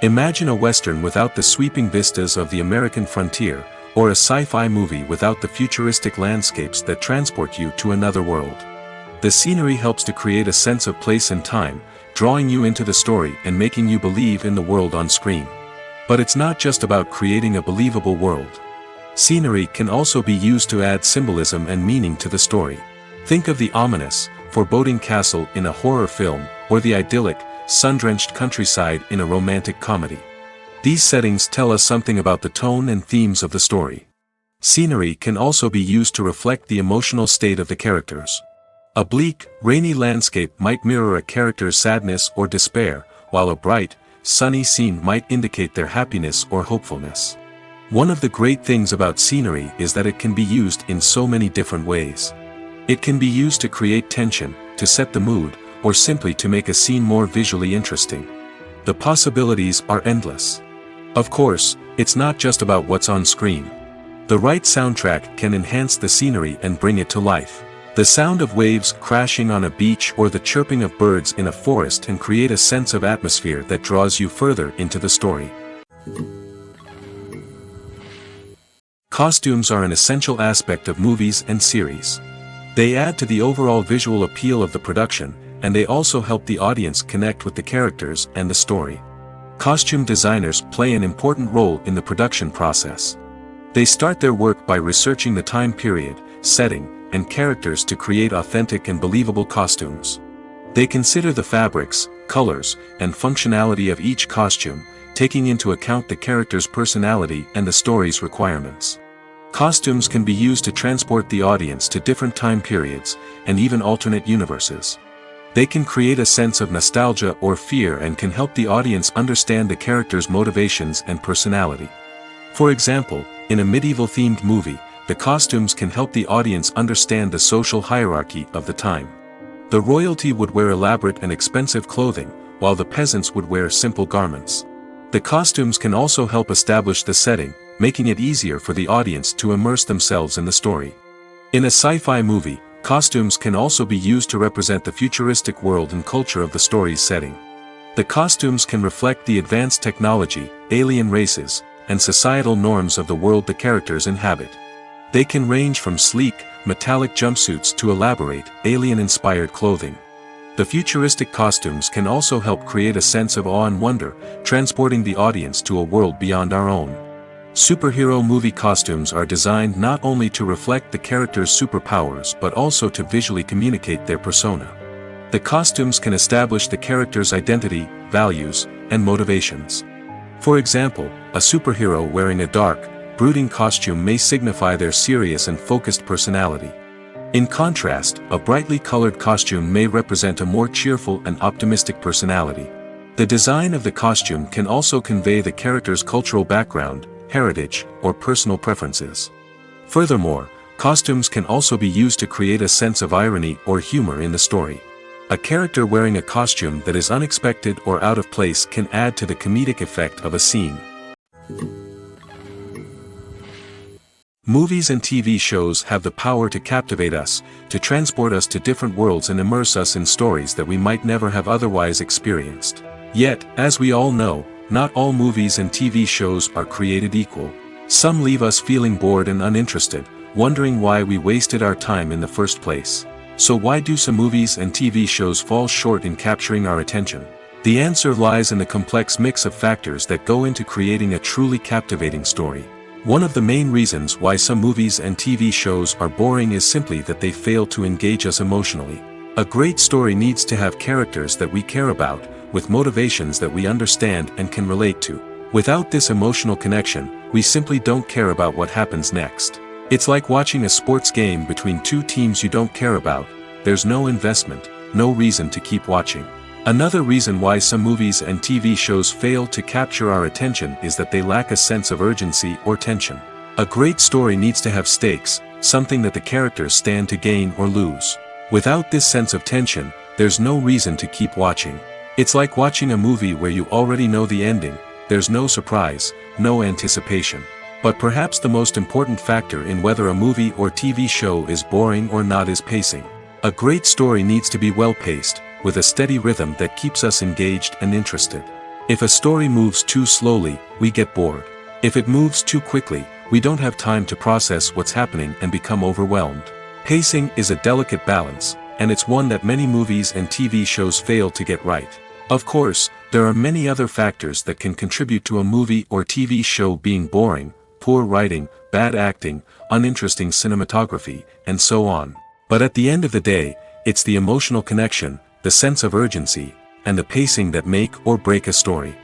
Imagine a Western without the sweeping vistas of the American frontier, or a sci-fi movie without the futuristic landscapes that transport you to another world. The scenery helps to create a sense of place and time, drawing you into the story and making you believe in the world on screen. But it's not just about creating a believable world. Scenery can also be used to add symbolism and meaning to the story. Think of the ominous, foreboding castle in a horror film, or the idyllic, sun-drenched countryside in a romantic comedy. These settings tell us something about the tone and themes of the story. Scenery can also be used to reflect the emotional state of the characters. A bleak, rainy landscape might mirror a character's sadness or despair, while a bright, sunny scene might indicate their happiness or hopefulness. One of the great things about scenery is that it can be used in so many different ways. It can be used to create tension, to set the mood, or simply to make a scene more visually interesting. The possibilities are endless. Of course, it's not just about what's on screen. The right soundtrack can enhance the scenery and bring it to life. The sound of waves crashing on a beach or the chirping of birds in a forest can create a sense of atmosphere that draws you further into the story. Costumes are an essential aspect of movies and series. They add to the overall visual appeal of the production, and they also help the audience connect with the characters and the story. Costume designers play an important role in the production process. They start their work by researching the time period, setting, and characters to create authentic and believable costumes. They consider the fabrics, colors, and functionality of each costume, taking into account the character's personality and the story's requirements. Costumes can be used to transport the audience to different time periods, and even alternate universes. They can create a sense of nostalgia or fear and can help the audience understand the character's motivations and personality. For example, in a medieval-themed movie, the costumes can help the audience understand the social hierarchy of the time. The royalty would wear elaborate and expensive clothing, while the peasants would wear simple garments. The costumes can also help establish the setting, making it easier for the audience to immerse themselves in the story. In a sci-fi movie, costumes can also be used to represent the futuristic world and culture of the story's setting. The costumes can reflect the advanced technology, alien races, and societal norms of the world the characters inhabit. They can range from sleek, metallic jumpsuits to elaborate, alien-inspired clothing. The futuristic costumes can also help create a sense of awe and wonder, transporting the audience to a world beyond our own. Superhero movie costumes are designed not only to reflect the character's superpowers but also to visually communicate their persona. The costumes can establish the character's identity, values, and motivations. For example, a superhero wearing a dark, brooding costume may signify their serious and focused personality. In contrast, a brightly colored costume may represent a more cheerful and optimistic personality. The design of the costume can also convey the character's cultural background, heritage, or personal preferences. Furthermore, costumes can also be used to create a sense of irony or humor in the story. A character wearing a costume that is unexpected or out of place can add to the comedic effect of a scene. Movies and TV shows have the power to captivate us, to transport us to different worlds and immerse us in stories that we might never have otherwise experienced. Yet, as we all know, not all movies and TV shows are created equal. Some leave us feeling bored and uninterested, wondering why we wasted our time in the first place. So why do some movies and TV shows fall short in capturing our attention? The answer lies in the complex mix of factors that go into creating a truly captivating story. One of the main reasons why some movies and TV shows are boring is simply that they fail to engage us emotionally. A great story needs to have characters that we care about, with motivations that we understand and can relate to. Without this emotional connection, we simply don't care about what happens next. It's like watching a sports game between two teams you don't care about. There's no investment, no reason to keep watching. Another reason why some movies and TV shows fail to capture our attention is that they lack a sense of urgency or tension. A great story needs to have stakes, something that the characters stand to gain or lose. Without this sense of tension, there's no reason to keep watching. It's like watching a movie where you already know the ending. There's no surprise, no anticipation. But perhaps the most important factor in whether a movie or TV show is boring or not is pacing. A great story needs to be well paced, with a steady rhythm that keeps us engaged and interested. If a story moves too slowly, we get bored. If it moves too quickly, we don't have time to process what's happening and become overwhelmed. Pacing is a delicate balance, and it's one that many movies and TV shows fail to get right. Of course, there are many other factors that can contribute to a movie or TV show being boring: poor writing, bad acting, uninteresting cinematography, and so on. But at the end of the day, it's the emotional connection, the sense of urgency, and the pacing that make or break a story.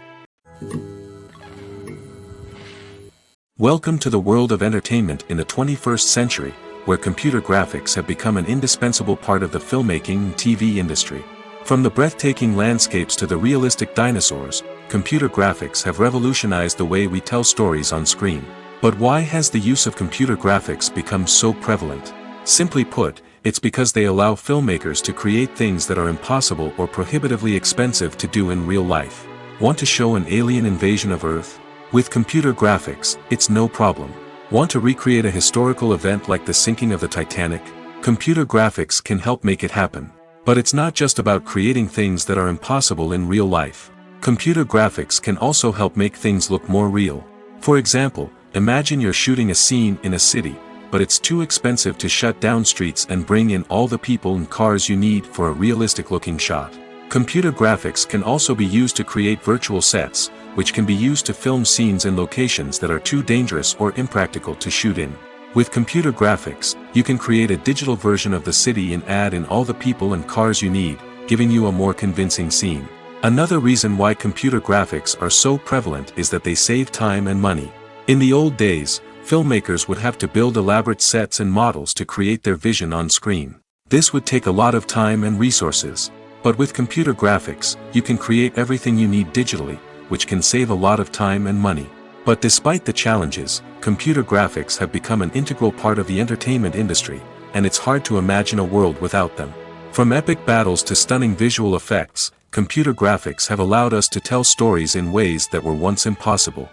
Welcome to the world of entertainment in the 21st century, where computer graphics have become an indispensable part of the filmmaking and TV industry. From the breathtaking landscapes to the realistic dinosaurs, computer graphics have revolutionized the way we tell stories on screen. But why has the use of computer graphics become so prevalent? Simply put, it's because they allow filmmakers to create things that are impossible or prohibitively expensive to do in real life. Want to show an alien invasion of Earth? With computer graphics, it's no problem. Want to recreate a historical event like the sinking of the Titanic? Computer graphics can help make it happen. But it's not just about creating things that are impossible in real life. Computer graphics can also help make things look more real. For example, imagine you're shooting a scene in a city, but it's too expensive to shut down streets and bring in all the people and cars you need for a realistic-looking shot. Computer graphics can also be used to create virtual sets, which can be used to film scenes in locations that are too dangerous or impractical to shoot in. With computer graphics, you can create a digital version of the city and add in all the people and cars you need, giving you a more convincing scene. Another reason why computer graphics are so prevalent is that they save time and money. In the old days, filmmakers would have to build elaborate sets and models to create their vision on screen. This would take a lot of time and resources. But with computer graphics, you can create everything you need digitally, which can save a lot of time and money. But despite the challenges, computer graphics have become an integral part of the entertainment industry, and it's hard to imagine a world without them. From epic battles to stunning visual effects, computer graphics have allowed us to tell stories in ways that were once impossible.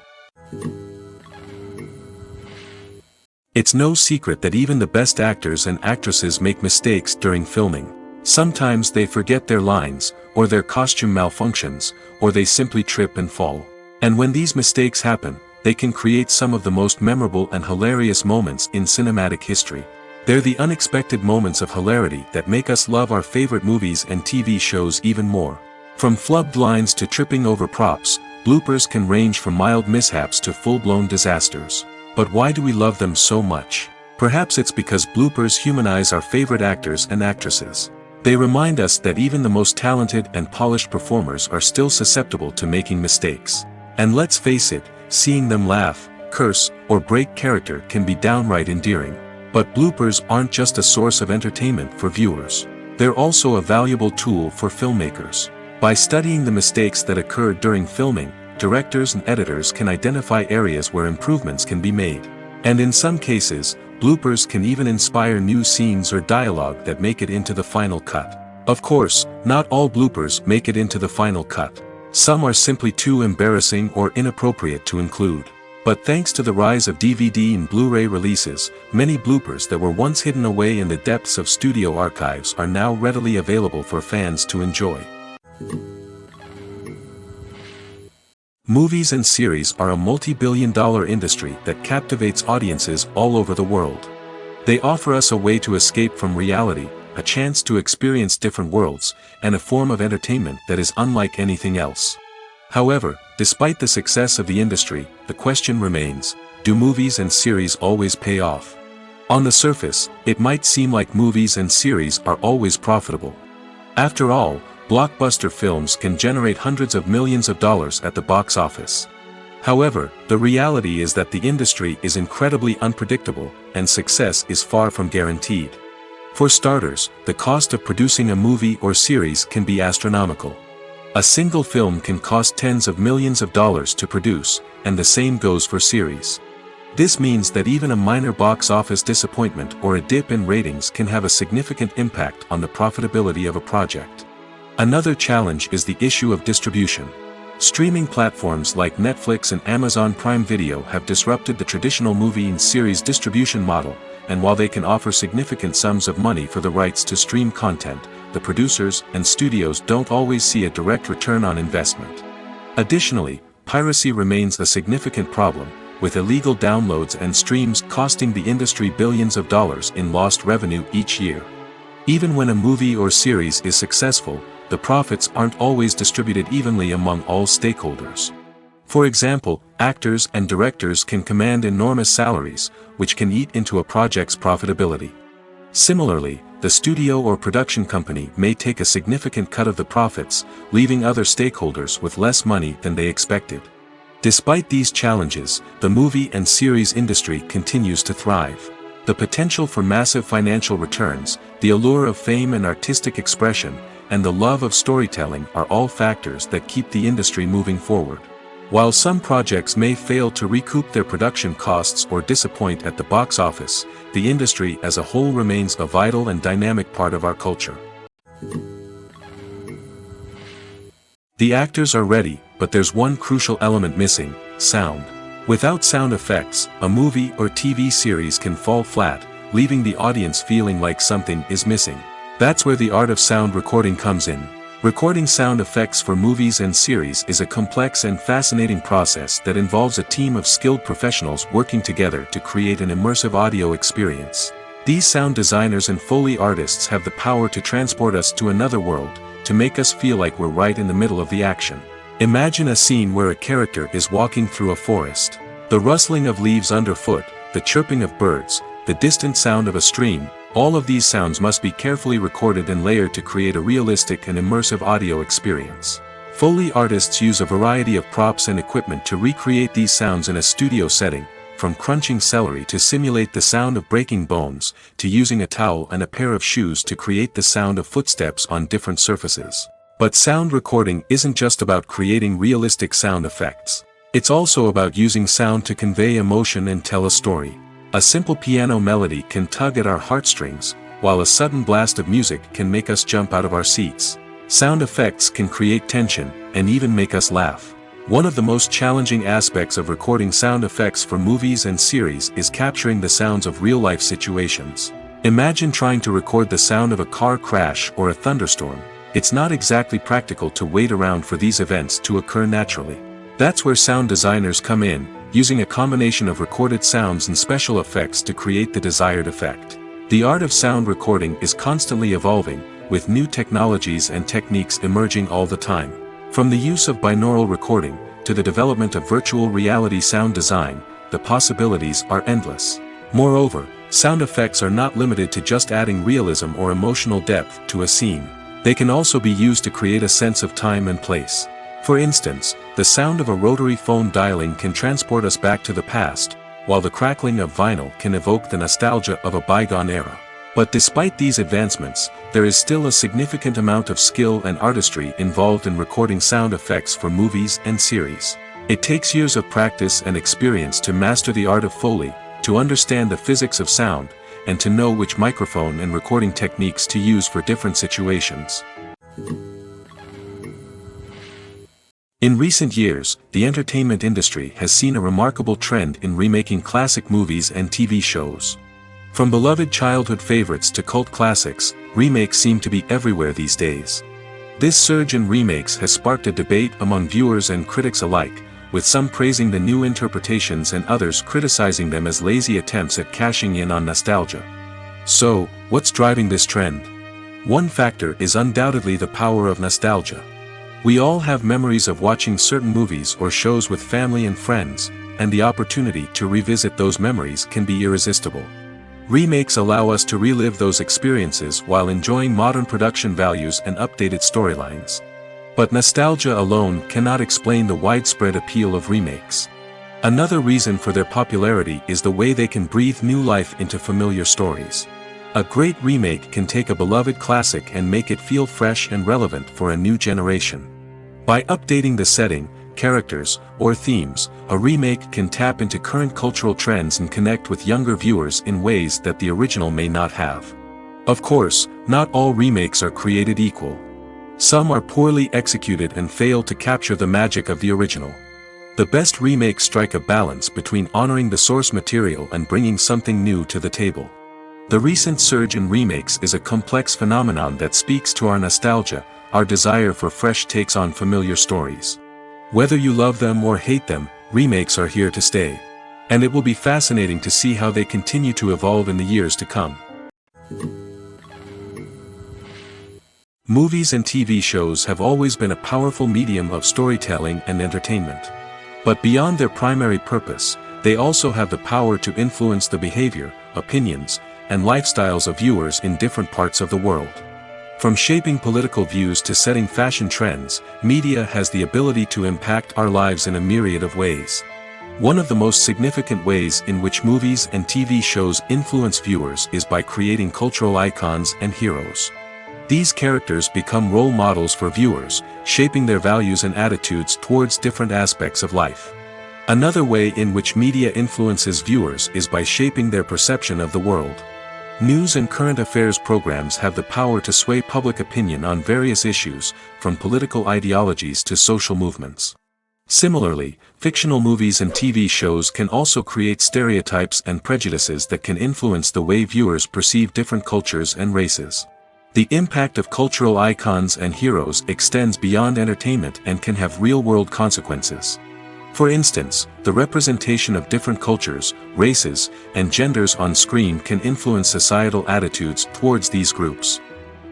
It's no secret that even the best actors and actresses make mistakes during filming. Sometimes they forget their lines, or their costume malfunctions, or they simply trip and fall. And when these mistakes happen, they can create some of the most memorable and hilarious moments in cinematic history. They're the unexpected moments of hilarity that make us love our favorite movies and TV shows even more. From flubbed lines to tripping over props, bloopers can range from mild mishaps to full-blown disasters. But why do we love them so much? Perhaps it's because bloopers humanize our favorite actors and actresses. They remind us that even the most talented and polished performers are still susceptible to making mistakes. And let's face it, seeing them laugh, curse, or break character can be downright endearing. But bloopers aren't just a source of entertainment for viewers. They're also a valuable tool for filmmakers. By studying the mistakes that occurred during filming, directors and editors can identify areas where improvements can be made. And in some cases, bloopers can even inspire new scenes or dialogue that make it into the final cut. Of course, not all bloopers make it into the final cut. Some are simply too embarrassing or inappropriate to include. But thanks to the rise of DVD and Blu-ray releases, many bloopers that were once hidden away in the depths of studio archives are now readily available for fans to enjoy. Movies and series are a multi-billion-dollar industry that captivates audiences all over the world. They offer us a way to escape from reality, a chance to experience different worlds, and a form of entertainment that is unlike anything else. However, despite the success of the industry, the question remains, do movies and series always pay off? On the surface, it might seem like movies and series are always profitable. After all, blockbuster films can generate hundreds of millions of dollars at the box office. However, the reality is that the industry is incredibly unpredictable, and success is far from guaranteed. For starters, the cost of producing a movie or series can be astronomical. A single film can cost tens of millions of dollars to produce, and the same goes for series. This means that even a minor box office disappointment or a dip in ratings can have a significant impact on the profitability of a project. Another challenge is the issue of distribution. Streaming platforms like Netflix and Amazon Prime Video have disrupted the traditional movie and series distribution model, and while they can offer significant sums of money for the rights to stream content, the producers and studios don't always see a direct return on investment. Additionally, piracy remains a significant problem, with illegal downloads and streams costing the industry billions of dollars in lost revenue each year. Even when a movie or series is successful, the profits aren't always distributed evenly among all stakeholders. For example, actors and directors can command enormous salaries, which can eat into a project's profitability. Similarly, the studio or production company may take a significant cut of the profits, leaving other stakeholders with less money than they expected. Despite these challenges, the movie and series industry continues to thrive. The potential for massive financial returns, the allure of fame and artistic expression, and the love of storytelling are all factors that keep the industry moving forward. While some projects may fail to recoup their production costs or disappoint at the box office, the industry as a whole remains a vital and dynamic part of our culture. The actors are ready, but there's one crucial element missing: sound. Without sound effects, a movie or TV series can fall flat, leaving the audience feeling like something is missing. That's where the art of sound recording comes in. Recording sound effects for movies and series is a complex and fascinating process that involves a team of skilled professionals working together to create an immersive audio experience. These sound designers and Foley artists have the power to transport us to another world, to make us feel like we're right in the middle of the action. Imagine a scene where a character is walking through a forest. The rustling of leaves underfoot, the chirping of birds, the distant sound of a stream, all of these sounds must be carefully recorded and layered to create a realistic and immersive audio experience. Foley artists use a variety of props and equipment to recreate these sounds in a studio setting, from crunching celery to simulate the sound of breaking bones, to using a towel and a pair of shoes to create the sound of footsteps on different surfaces. But sound recording isn't just about creating realistic sound effects. It's also about using sound to convey emotion and tell a story. A simple piano melody can tug at our heartstrings, while a sudden blast of music can make us jump out of our seats. Sound effects can create tension, and even make us laugh. One of the most challenging aspects of recording sound effects for movies and series is capturing the sounds of real-life situations. Imagine trying to record the sound of a car crash or a thunderstorm. It's not exactly practical to wait around for these events to occur naturally. That's where sound designers come in, using a combination of recorded sounds and special effects to create the desired effect. The art of sound recording is constantly evolving, with new technologies and techniques emerging all the time. From the use of binaural recording, to the development of virtual reality sound design, the possibilities are endless. Moreover, sound effects are not limited to just adding realism or emotional depth to a scene. They can also be used to create a sense of time and place. For instance, the sound of a rotary phone dialing can transport us back to the past, while the crackling of vinyl can evoke the nostalgia of a bygone era. But despite these advancements, there is still a significant amount of skill and artistry involved in recording sound effects for movies and series. It takes years of practice and experience to master the art of Foley, to understand the physics of sound, and to know which microphone and recording techniques to use for different situations. In recent years, the entertainment industry has seen a remarkable trend in remaking classic movies and TV shows. From beloved childhood favorites to cult classics, remakes seem to be everywhere these days. This surge in remakes has sparked a debate among viewers and critics alike, with some praising the new interpretations and others criticizing them as lazy attempts at cashing in on nostalgia. So, what's driving this trend? One factor is undoubtedly the power of nostalgia. We all have memories of watching certain movies or shows with family and friends, and the opportunity to revisit those memories can be irresistible. Remakes allow us to relive those experiences while enjoying modern production values and updated storylines. But nostalgia alone cannot explain the widespread appeal of remakes. Another reason for their popularity is the way they can breathe new life into familiar stories. A great remake can take a beloved classic and make it feel fresh and relevant for a new generation. By updating the setting, characters, or themes, a remake can tap into current cultural trends and connect with younger viewers in ways that the original may not have. Of course, not all remakes are created equal. Some are poorly executed and fail to capture the magic of the original. The best remakes strike a balance between honoring the source material and bringing something new to the table. The recent surge in remakes is a complex phenomenon that speaks to our nostalgia, our desire for fresh takes on familiar stories. Whether you love them or hate them, remakes are here to stay. And it will be fascinating to see how they continue to evolve in the years to come. Movies and TV shows have always been a powerful medium of storytelling and entertainment. But beyond their primary purpose, they also have the power to influence the behavior, opinions, and lifestyles of viewers in different parts of the world. From shaping political views to setting fashion trends, media has the ability to impact our lives in a myriad of ways. One of the most significant ways in which movies and TV shows influence viewers is by creating cultural icons and heroes. These characters become role models for viewers, shaping their values and attitudes towards different aspects of life. Another way in which media influences viewers is by shaping their perception of the world. News and current affairs programs have the power to sway public opinion on various issues, from political ideologies to social movements. Similarly, fictional movies and TV shows can also create stereotypes and prejudices that can influence the way viewers perceive different cultures and races. The impact of cultural icons and heroes extends beyond entertainment and can have real-world consequences. For instance, the representation of different cultures, races, and genders on screen can influence societal attitudes towards these groups.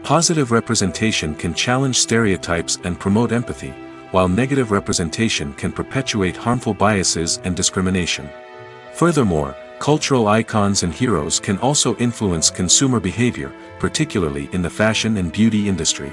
Positive representation can challenge stereotypes and promote empathy, while negative representation can perpetuate harmful biases and discrimination. Furthermore, cultural icons and heroes can also influence consumer behavior, particularly in the fashion and beauty industry.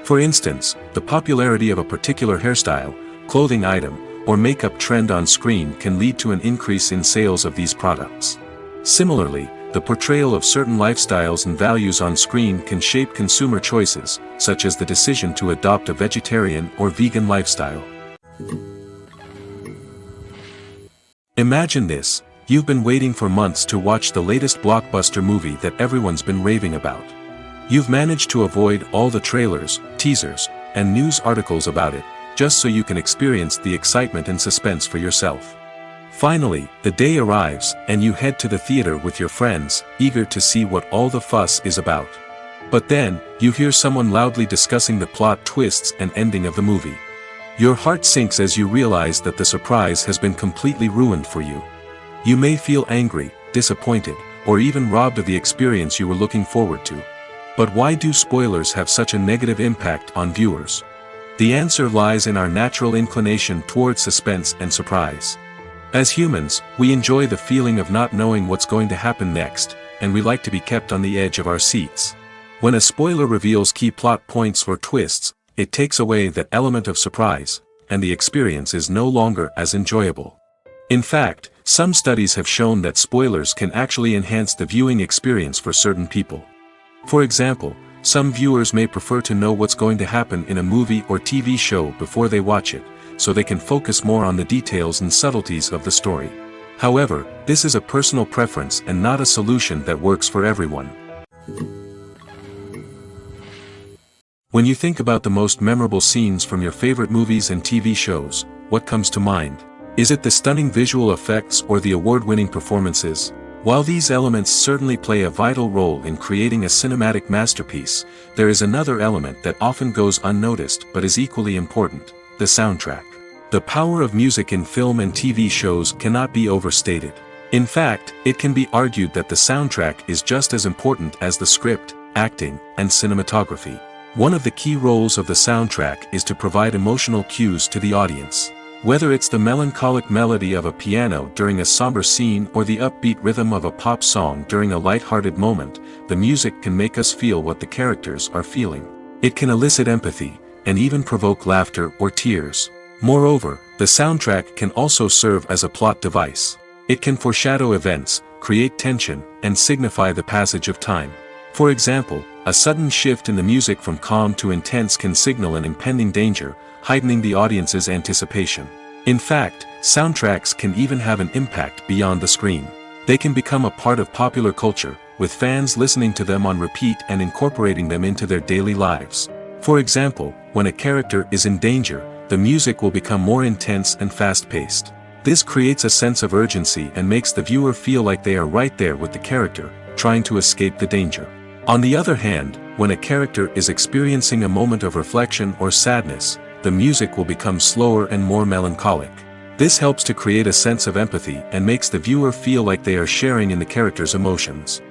For instance, the popularity of a particular hairstyle, clothing item, or makeup trend on screen can lead to an increase in sales of these products. Similarly, the portrayal of certain lifestyles and values on screen can shape consumer choices, such as the decision to adopt a vegetarian or vegan lifestyle. Imagine this: you've been waiting for months to watch the latest blockbuster movie that everyone's been raving about. You've managed to avoid all the trailers, teasers, and news articles about it, just so you can experience the excitement and suspense for yourself. Finally, the day arrives, and you head to the theater with your friends, eager to see what all the fuss is about. But then, you hear someone loudly discussing the plot twists and ending of the movie. Your heart sinks as you realize that the surprise has been completely ruined for you. You may feel angry, disappointed, or even robbed of the experience you were looking forward to. But why do spoilers have such a negative impact on viewers? The answer lies in our natural inclination toward suspense and surprise. As humans, we enjoy the feeling of not knowing what's going to happen next, and we like to be kept on the edge of our seats. When a spoiler reveals key plot points or twists, it takes away that element of surprise, and the experience is no longer as enjoyable. In fact, some studies have shown that spoilers can actually enhance the viewing experience for certain people. For example, some viewers may prefer to know what's going to happen in a movie or TV show before they watch it, so they can focus more on the details and subtleties of the story. However, this is a personal preference and not a solution that works for everyone. When you think about the most memorable scenes from your favorite movies and TV shows, what comes to mind? Is it the stunning visual effects or the award-winning performances? While these elements certainly play a vital role in creating a cinematic masterpiece, there is another element that often goes unnoticed but is equally important: the soundtrack. The power of music in film and TV shows cannot be overstated. In fact, it can be argued that the soundtrack is just as important as the script, acting, and cinematography. One of the key roles of the soundtrack is to provide emotional cues to the audience. Whether it's the melancholic melody of a piano during a somber scene or the upbeat rhythm of a pop song during a light-hearted moment, the music can make us feel what the characters are feeling. It can elicit empathy, and even provoke laughter or tears. Moreover, the soundtrack can also serve as a plot device. It can foreshadow events, create tension, and signify the passage of time. For example, a sudden shift in the music from calm to intense can signal an impending danger, heightening the audience's anticipation. In fact, soundtracks can even have an impact beyond the screen. They can become a part of popular culture, with fans listening to them on repeat and incorporating them into their daily lives. For example, when a character is in danger, the music will become more intense and fast-paced. This creates a sense of urgency and makes the viewer feel like they are right there with the character, trying to escape the danger. On the other hand, when a character is experiencing a moment of reflection or sadness, the music will become slower and more melancholic. This helps to create a sense of empathy and makes the viewer feel like they are sharing in the character's emotions.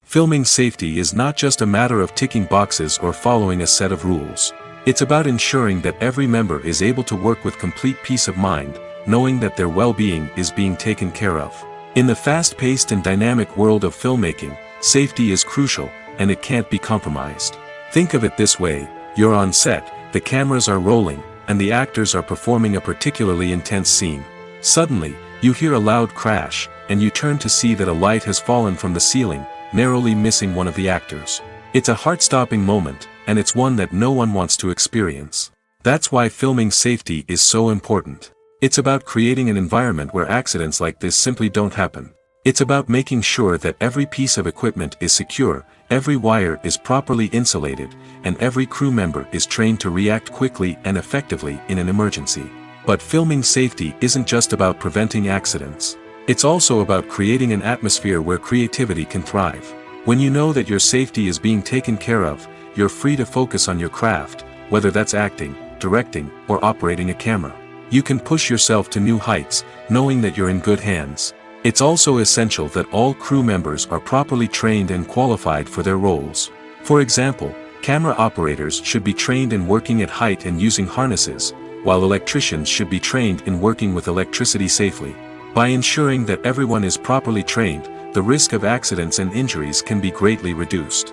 Filming safety is not just a matter of ticking boxes or following a set of rules. It's about ensuring that every member is able to work with complete peace of mind, knowing that their well-being is being taken care of. In the fast-paced and dynamic world of filmmaking, safety is crucial, and it can't be compromised. Think of it this way: you're on set, the cameras are rolling, and the actors are performing a particularly intense scene. Suddenly, you hear a loud crash, and you turn to see that a light has fallen from the ceiling, narrowly missing one of the actors. It's a heart-stopping moment, and it's one that no one wants to experience. That's why filming safety is so important. It's about creating an environment where accidents like this simply don't happen. It's about making sure that every piece of equipment is secure, every wire is properly insulated, and every crew member is trained to react quickly and effectively in an emergency. But filming safety isn't just about preventing accidents. It's also about creating an atmosphere where creativity can thrive. When you know that your safety is being taken care of, you're free to focus on your craft, whether that's acting, directing, or operating a camera. You can push yourself to new heights, knowing that you're in good hands. It's also essential that all crew members are properly trained and qualified for their roles. For example, camera operators should be trained in working at height and using harnesses, while electricians should be trained in working with electricity safely. By ensuring that everyone is properly trained, the risk of accidents and injuries can be greatly reduced.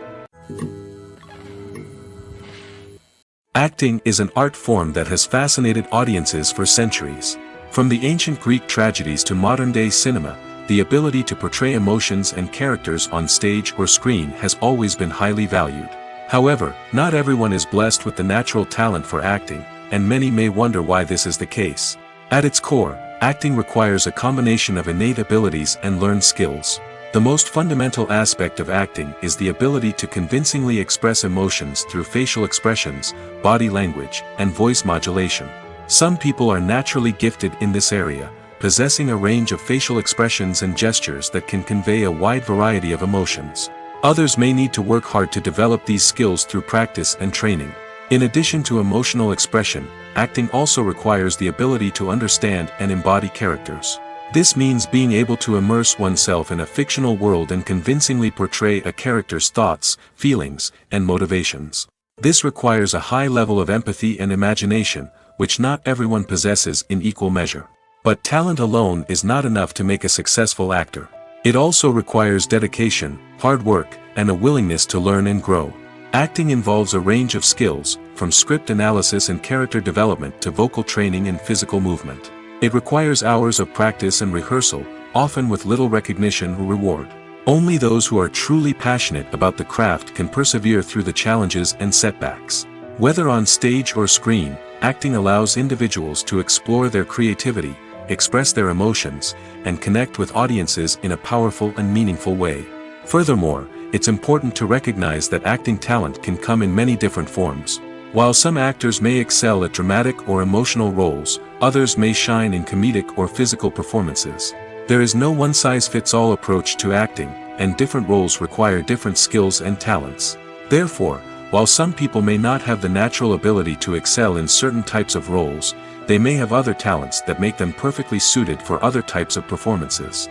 Acting is an art form that has fascinated audiences for centuries. From the ancient Greek tragedies to modern-day cinema, the ability to portray emotions and characters on stage or screen has always been highly valued. However, not everyone is blessed with the natural talent for acting, and many may wonder why this is the case. At its core, acting requires a combination of innate abilities and learned skills. The most fundamental aspect of acting is the ability to convincingly express emotions through facial expressions, body language, and voice modulation. Some people are naturally gifted in this area, possessing a range of facial expressions and gestures that can convey a wide variety of emotions. Others may need to work hard to develop these skills through practice and training. In addition to emotional expression, acting also requires the ability to understand and embody characters. This means being able to immerse oneself in a fictional world and convincingly portray a character's thoughts, feelings, and motivations. This requires a high level of empathy and imagination, which not everyone possesses in equal measure. But talent alone is not enough to make a successful actor. It also requires dedication, hard work, and a willingness to learn and grow. Acting involves a range of skills, from script analysis and character development to vocal training and physical movement. It requires hours of practice and rehearsal, often with little recognition or reward. Only those who are truly passionate about the craft can persevere through the challenges and setbacks. Whether on stage or screen, acting allows individuals to explore their creativity, express their emotions, and connect with audiences in a powerful and meaningful way. Furthermore, it's important to recognize that acting talent can come in many different forms. While some actors may excel at dramatic or emotional roles, others may shine in comedic or physical performances. There is no one-size-fits-all approach to acting, and different roles require different skills and talents. Therefore, while some people may not have the natural ability to excel in certain types of roles, they may have other talents that make them perfectly suited for other types of performances.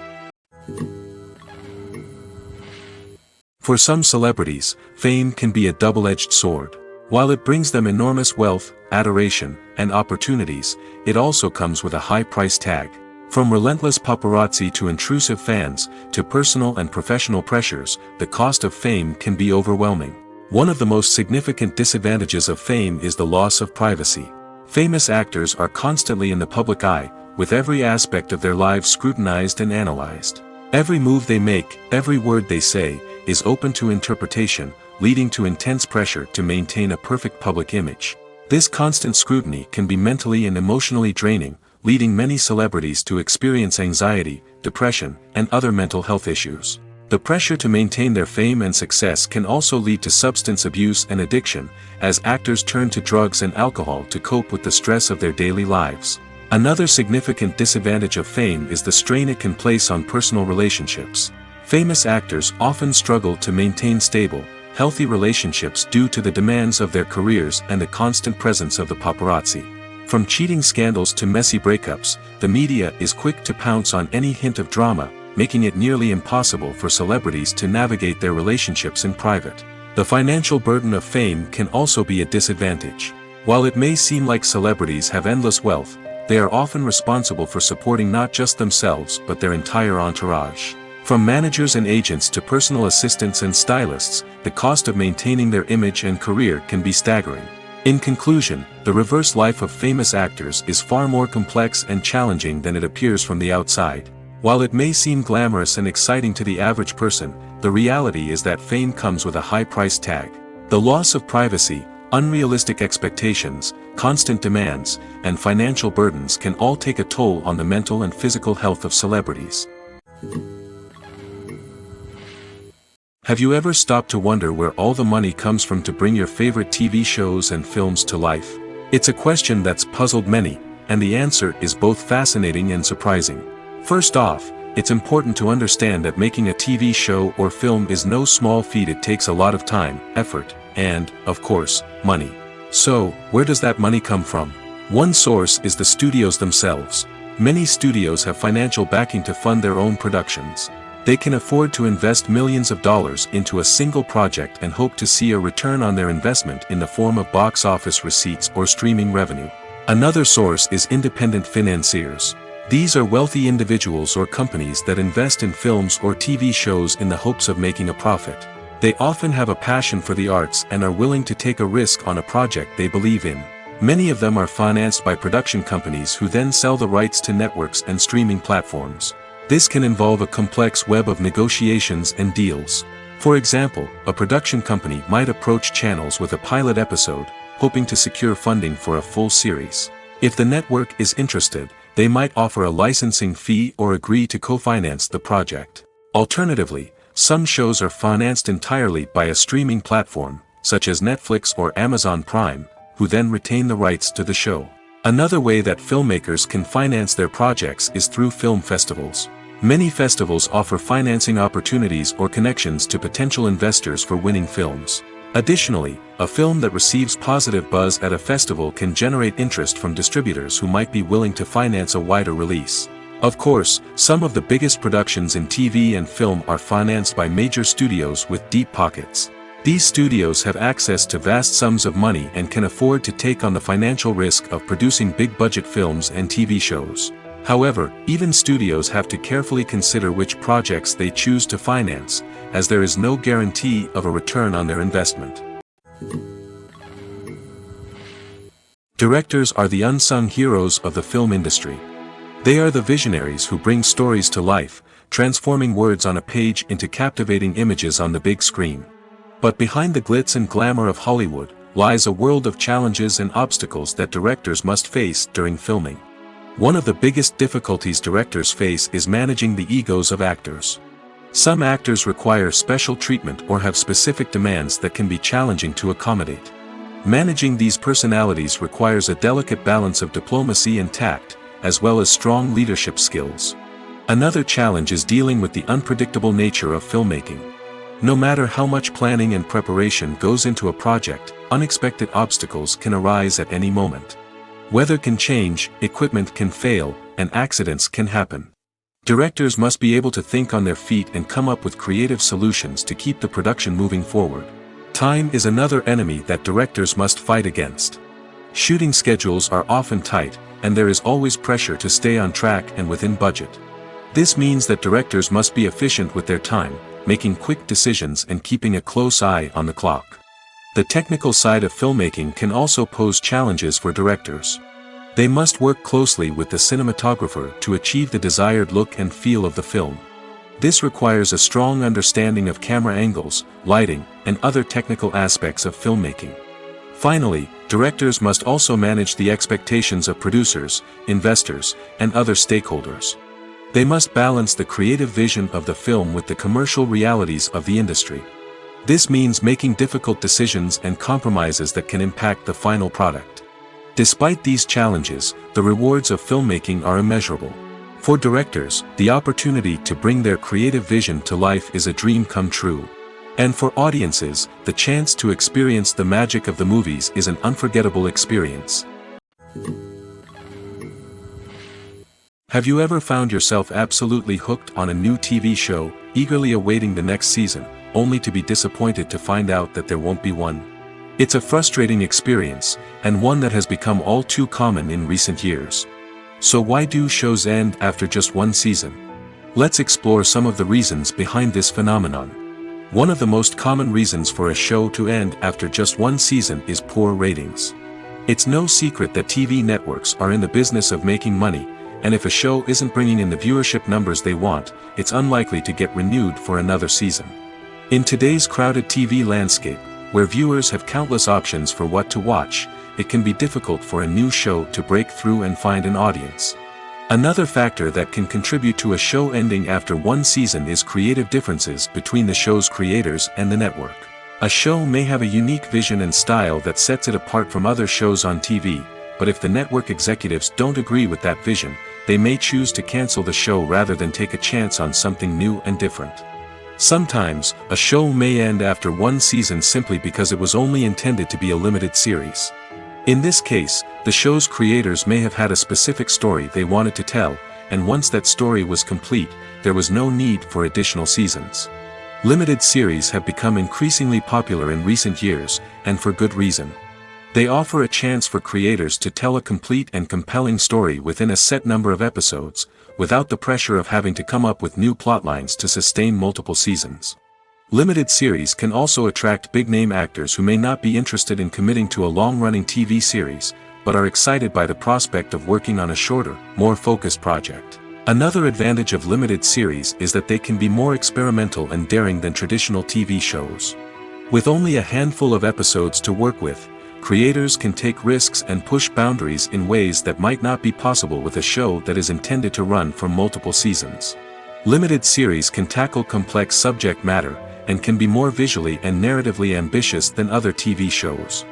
For some celebrities, fame can be a double-edged sword. While it brings them enormous wealth, adoration, and opportunities, it also comes with a high price tag. From relentless paparazzi to intrusive fans, to personal and professional pressures, the cost of fame can be overwhelming. One of the most significant disadvantages of fame is the loss of privacy. Famous actors are constantly in the public eye, with every aspect of their lives scrutinized and analyzed. Every move they make, every word they say, is open to interpretation, leading to intense pressure to maintain a perfect public image. This constant scrutiny can be mentally and emotionally draining, leading many celebrities to experience anxiety, depression, and other mental health issues. The pressure to maintain their fame and success can also lead to substance abuse and addiction, as actors turn to drugs and alcohol to cope with the stress of their daily lives. Another significant disadvantage of fame is the strain it can place on personal relationships. Famous actors often struggle to maintain stable, healthy relationships due to the demands of their careers and the constant presence of the paparazzi. From cheating scandals to messy breakups, the media is quick to pounce on any hint of drama, making it nearly impossible for celebrities to navigate their relationships in private. The financial burden of fame can also be a disadvantage. While it may seem like celebrities have endless wealth, they are often responsible for supporting not just themselves but their entire entourage. From managers and agents to personal assistants and stylists, the cost of maintaining their image and career can be staggering. In conclusion, the reverse life of famous actors is far more complex and challenging than it appears from the outside. While it may seem glamorous and exciting to the average person, the reality is that fame comes with a high price tag. The loss of privacy, unrealistic expectations, constant demands, and financial burdens can all take a toll on the mental and physical health of celebrities. Have you ever stopped to wonder where all the money comes from to bring your favorite TV shows and films to life? It's a question that's puzzled many, and the answer is both fascinating and surprising. First off, it's important to understand that making a TV show or film is no small feat. It takes a lot of time, effort, and, of course, money. So, where does that money come from? One source is the studios themselves. Many studios have financial backing to fund their own productions. They can afford to invest millions of dollars into a single project and hope to see a return on their investment in the form of box office receipts or streaming revenue. Another source is independent financiers. These are wealthy individuals or companies that invest in films or TV shows in the hopes of making a profit. They often have a passion for the arts and are willing to take a risk on a project they believe in. Many of them are financed by production companies who then sell the rights to networks and streaming platforms. This can involve a complex web of negotiations and deals. For example, a production company might approach channels with a pilot episode, hoping to secure funding for a full series. If the network is interested, they might offer a licensing fee or agree to co-finance the project. Alternatively, some shows are financed entirely by a streaming platform, such as Netflix or Amazon Prime, who then retain the rights to the show. Another way that filmmakers can finance their projects is through film festivals. Many festivals offer financing opportunities or connections to potential investors for winning films. Additionally, a film that receives positive buzz at a festival can generate interest from distributors who might be willing to finance a wider release. Of course, some of the biggest productions in TV and film are financed by major studios with deep pockets. These studios have access to vast sums of money and can afford to take on the financial risk of producing big-budget films and TV shows. However, even studios have to carefully consider which projects they choose to finance, as there is no guarantee of a return on their investment. Directors are the unsung heroes of the film industry. They are the visionaries who bring stories to life, transforming words on a page into captivating images on the big screen. But behind the glitz and glamour of Hollywood, lies a world of challenges and obstacles that directors must face during filming. One of the biggest difficulties directors face is managing the egos of actors. Some actors require special treatment or have specific demands that can be challenging to accommodate. Managing these personalities requires a delicate balance of diplomacy and tact, as well as strong leadership skills. Another challenge is dealing with the unpredictable nature of filmmaking. No matter how much planning and preparation goes into a project, unexpected obstacles can arise at any moment. Weather can change, equipment can fail, and accidents can happen. Directors must be able to think on their feet and come up with creative solutions to keep the production moving forward. Time is another enemy that directors must fight against. Shooting schedules are often tight, and there is always pressure to stay on track and within budget. This means that directors must be efficient with their time, making quick decisions and keeping a close eye on the clock. The technical side of filmmaking can also pose challenges for directors. They must work closely with the cinematographer to achieve the desired look and feel of the film. This requires a strong understanding of camera angles, lighting, and other technical aspects of filmmaking. Finally, directors must also manage the expectations of producers, investors, and other stakeholders. They must balance the creative vision of the film with the commercial realities of the industry. This means making difficult decisions and compromises that can impact the final product. Despite these challenges, the rewards of filmmaking are immeasurable. For directors, the opportunity to bring their creative vision to life is a dream come true. And for audiences, the chance to experience the magic of the movies is an unforgettable experience. Have you ever found yourself absolutely hooked on a new TV show, eagerly awaiting the next season, only to be disappointed to find out that there won't be one? It's a frustrating experience, and one that has become all too common in recent years. So why do shows end after just one season? Let's explore some of the reasons behind this phenomenon. One of the most common reasons for a show to end after just one season is poor ratings. It's no secret that TV networks are in the business of making money, and if a show isn't bringing in the viewership numbers they want, it's unlikely to get renewed for another season. In today's crowded TV landscape, where viewers have countless options for what to watch, it can be difficult for a new show to break through and find an audience. Another factor that can contribute to a show ending after one season is creative differences between the show's creators and the network. A show may have a unique vision and style that sets it apart from other shows on TV, but if the network executives don't agree with that vision, they may choose to cancel the show rather than take a chance on something new and different. Sometimes, a show may end after one season simply because it was only intended to be a limited series. In this case, the show's creators may have had a specific story they wanted to tell, and once that story was complete, there was no need for additional seasons. Limited series have become increasingly popular in recent years, and for good reason. They offer a chance for creators to tell a complete and compelling story within a set number of episodes, without the pressure of having to come up with new plotlines to sustain multiple seasons. Limited series can also attract big-name actors who may not be interested in committing to a long-running TV series, but are excited by the prospect of working on a shorter, more focused project. Another advantage of limited series is that they can be more experimental and daring than traditional TV shows. With only a handful of episodes to work with, creators can take risks and push boundaries in ways that might not be possible with a show that is intended to run for multiple seasons. Limited series can tackle complex subject matter, and can be more visually and narratively ambitious than other TV shows.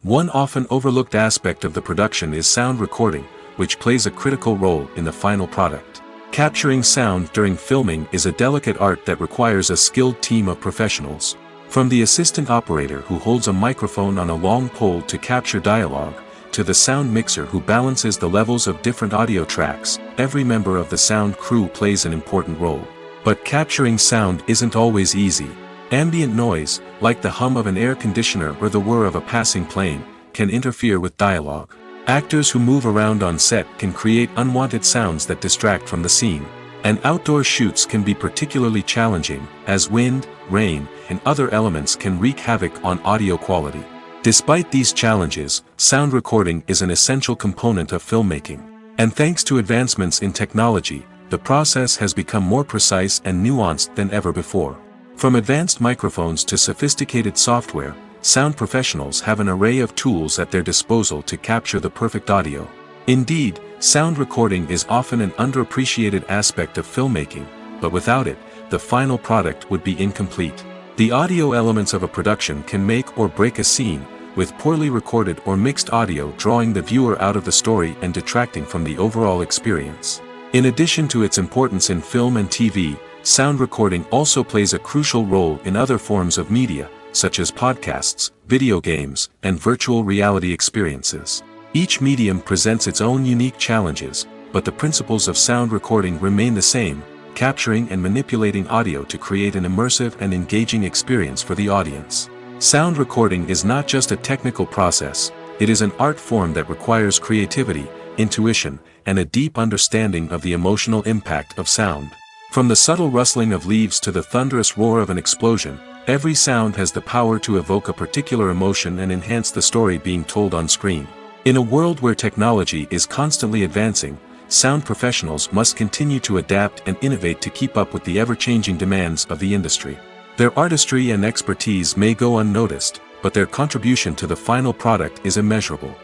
One often overlooked aspect of the production is sound recording, which plays a critical role in the final product. Capturing sound during filming is a delicate art that requires a skilled team of professionals. From the assistant operator who holds a microphone on a long pole to capture dialogue, to the sound mixer who balances the levels of different audio tracks, every member of the sound crew plays an important role. But capturing sound isn't always easy. Ambient noise, like the hum of an air conditioner or the whir of a passing plane, can interfere with dialogue. Actors who move around on set can create unwanted sounds that distract from the scene. And outdoor shoots can be particularly challenging, as wind, rain, and other elements can wreak havoc on audio quality. Despite these challenges, sound recording is an essential component of filmmaking. And thanks to advancements in technology, the process has become more precise and nuanced than ever before. From advanced microphones to sophisticated software, sound professionals have an array of tools at their disposal to capture the perfect audio. Indeed, sound recording is often an underappreciated aspect of filmmaking, but without it, the final product would be incomplete. The audio elements of a production can make or break a scene, with poorly recorded or mixed audio drawing the viewer out of the story and detracting from the overall experience. In addition to its importance in film and TV, sound recording also plays a crucial role in other forms of media, such as podcasts, video games, and virtual reality experiences. Each medium presents its own unique challenges, but the principles of sound recording remain the same, capturing and manipulating audio to create an immersive and engaging experience for the audience. Sound recording is not just a technical process, it is an art form that requires creativity, intuition, and a deep understanding of the emotional impact of sound. From the subtle rustling of leaves to the thunderous roar of an explosion, every sound has the power to evoke a particular emotion and enhance the story being told on screen. In a world where technology is constantly advancing, sound professionals must continue to adapt and innovate to keep up with the ever-changing demands of the industry. Their artistry and expertise may go unnoticed, but their contribution to the final product is immeasurable.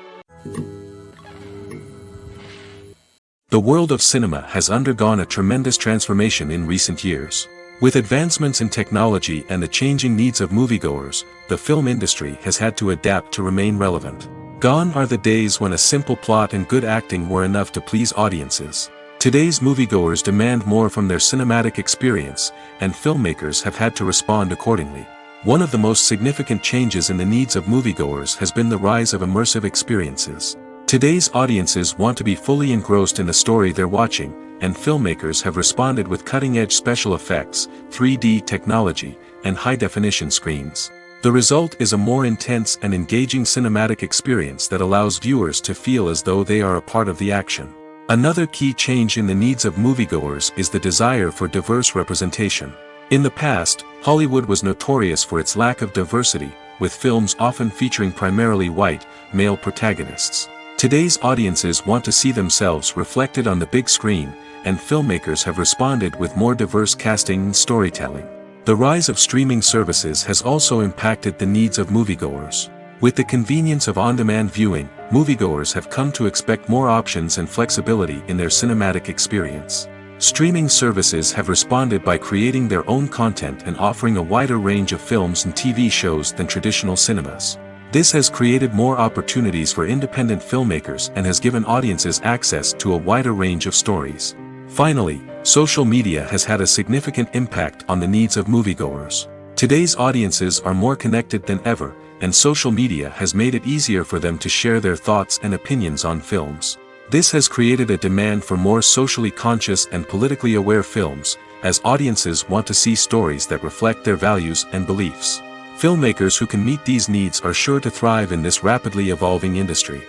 The world of cinema has undergone a tremendous transformation in recent years. With advancements in technology and the changing needs of moviegoers, the film industry has had to adapt to remain relevant. Gone are the days when a simple plot and good acting were enough to please audiences. Today's moviegoers demand more from their cinematic experience, and filmmakers have had to respond accordingly. One of the most significant changes in the needs of moviegoers has been the rise of immersive experiences. Today's audiences want to be fully engrossed in the story they're watching, and filmmakers have responded with cutting-edge special effects, 3D technology, and high-definition screens. The result is a more intense and engaging cinematic experience that allows viewers to feel as though they are a part of the action. Another key change in the needs of moviegoers is the desire for diverse representation. In the past, Hollywood was notorious for its lack of diversity, with films often featuring primarily white, male protagonists. Today's audiences want to see themselves reflected on the big screen, and filmmakers have responded with more diverse casting and storytelling. The rise of streaming services has also impacted the needs of moviegoers. With the convenience of on-demand viewing, moviegoers have come to expect more options and flexibility in their cinematic experience. Streaming services have responded by creating their own content and offering a wider range of films and TV shows than traditional cinemas. This has created more opportunities for independent filmmakers and has given audiences access to a wider range of stories. Finally, social media has had a significant impact on the needs of moviegoers. Today's audiences are more connected than ever, and social media has made it easier for them to share their thoughts and opinions on films. This has created a demand for more socially conscious and politically aware films, as audiences want to see stories that reflect their values and beliefs. Filmmakers who can meet these needs are sure to thrive in this rapidly evolving industry.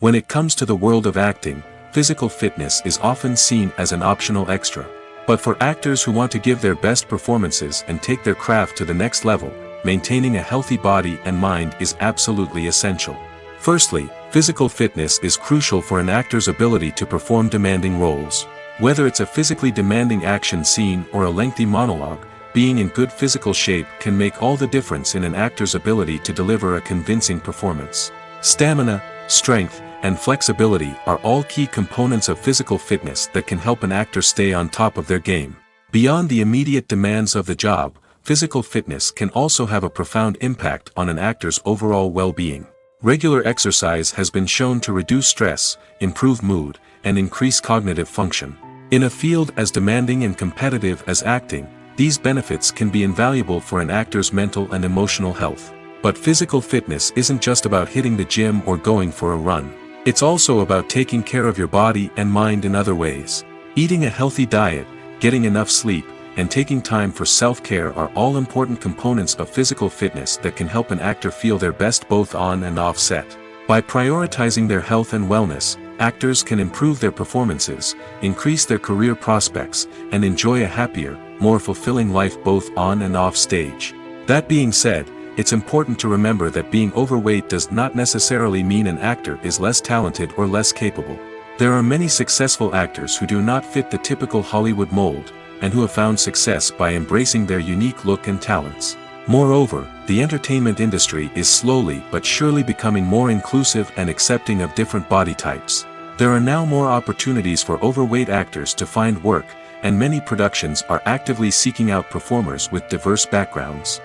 When it comes to the world of acting, physical fitness is often seen as an optional extra. But for actors who want to give their best performances and take their craft to the next level, maintaining a healthy body and mind is absolutely essential. Firstly, physical fitness is crucial for an actor's ability to perform demanding roles. Whether it's a physically demanding action scene or a lengthy monologue, being in good physical shape can make all the difference in an actor's ability to deliver a convincing performance. Stamina, strength, and flexibility are all key components of physical fitness that can help an actor stay on top of their game. Beyond the immediate demands of the job, physical fitness can also have a profound impact on an actor's overall well-being. Regular exercise has been shown to reduce stress, improve mood, and increase cognitive function. In a field as demanding and competitive as acting, these benefits can be invaluable for an actor's mental and emotional health. But physical fitness isn't just about hitting the gym or going for a run. It's also about taking care of your body and mind in other ways. Eating a healthy diet, getting enough sleep, and taking time for self-care are all important components of physical fitness that can help an actor feel their best both on and off set. By prioritizing their health and wellness, actors can improve their performances, increase their career prospects, and enjoy a happier, more fulfilling life both on and off stage. That being said, it's important to remember that being overweight does not necessarily mean an actor is less talented or less capable. There are many successful actors who do not fit the typical Hollywood mold, and who have found success by embracing their unique look and talents. Moreover, the entertainment industry is slowly but surely becoming more inclusive and accepting of different body types. There are now more opportunities for overweight actors to find work, and many productions are actively seeking out performers with diverse backgrounds.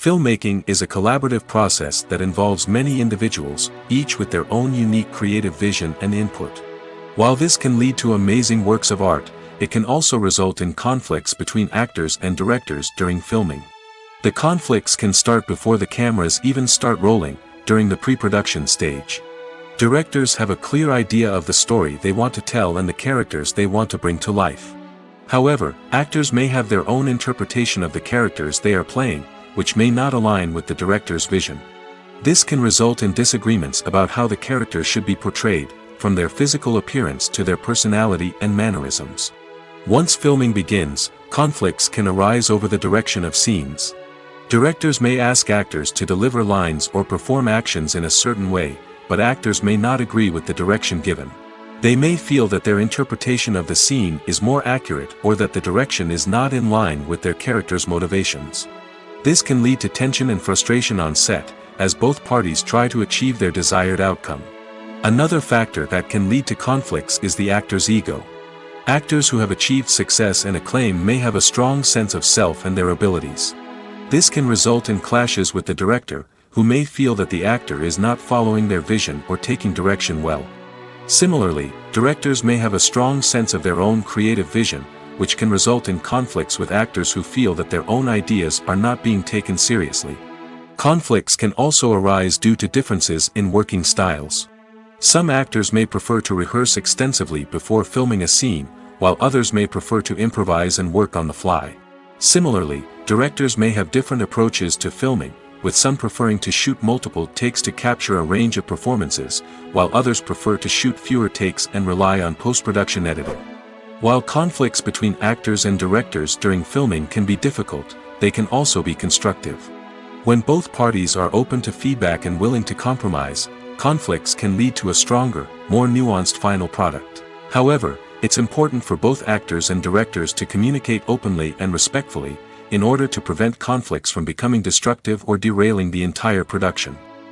Filmmaking is a collaborative process that involves many individuals, each with their own unique creative vision and input. While this can lead to amazing works of art, it can also result in conflicts between actors and directors during filming. The conflicts can start before the cameras even start rolling, during the pre-production stage. Directors have a clear idea of the story they want to tell and the characters they want to bring to life. However, actors may have their own interpretation of the characters they are playing, which may not align with the director's vision. This can result in disagreements about how the characters should be portrayed, from their physical appearance to their personality and mannerisms. Once filming begins, conflicts can arise over the direction of scenes. Directors may ask actors to deliver lines or perform actions in a certain way, but actors may not agree with the direction given. They may feel that their interpretation of the scene is more accurate or that the direction is not in line with their character's motivations. This can lead to tension and frustration on set, as both parties try to achieve their desired outcome. Another factor that can lead to conflicts is the actor's ego. Actors who have achieved success and acclaim may have a strong sense of self and their abilities. This can result in clashes with the director, who may feel that the actor is not following their vision or taking direction well. Similarly, directors may have a strong sense of their own creative vision, which can result in conflicts with actors who feel that their own ideas are not being taken seriously. Conflicts can also arise due to differences in working styles. Some actors may prefer to rehearse extensively before filming a scene, while others may prefer to improvise and work on the fly. Similarly, directors may have different approaches to filming, with some preferring to shoot multiple takes to capture a range of performances, while others prefer to shoot fewer takes and rely on post-production editing. While conflicts between actors and directors during filming can be difficult, they can also be constructive. When both parties are open to feedback and willing to compromise, conflicts can lead to a stronger, more nuanced final product. However, it's important for both actors and directors to communicate openly and respectfully, in order to prevent conflicts from becoming destructive or derailing the entire production.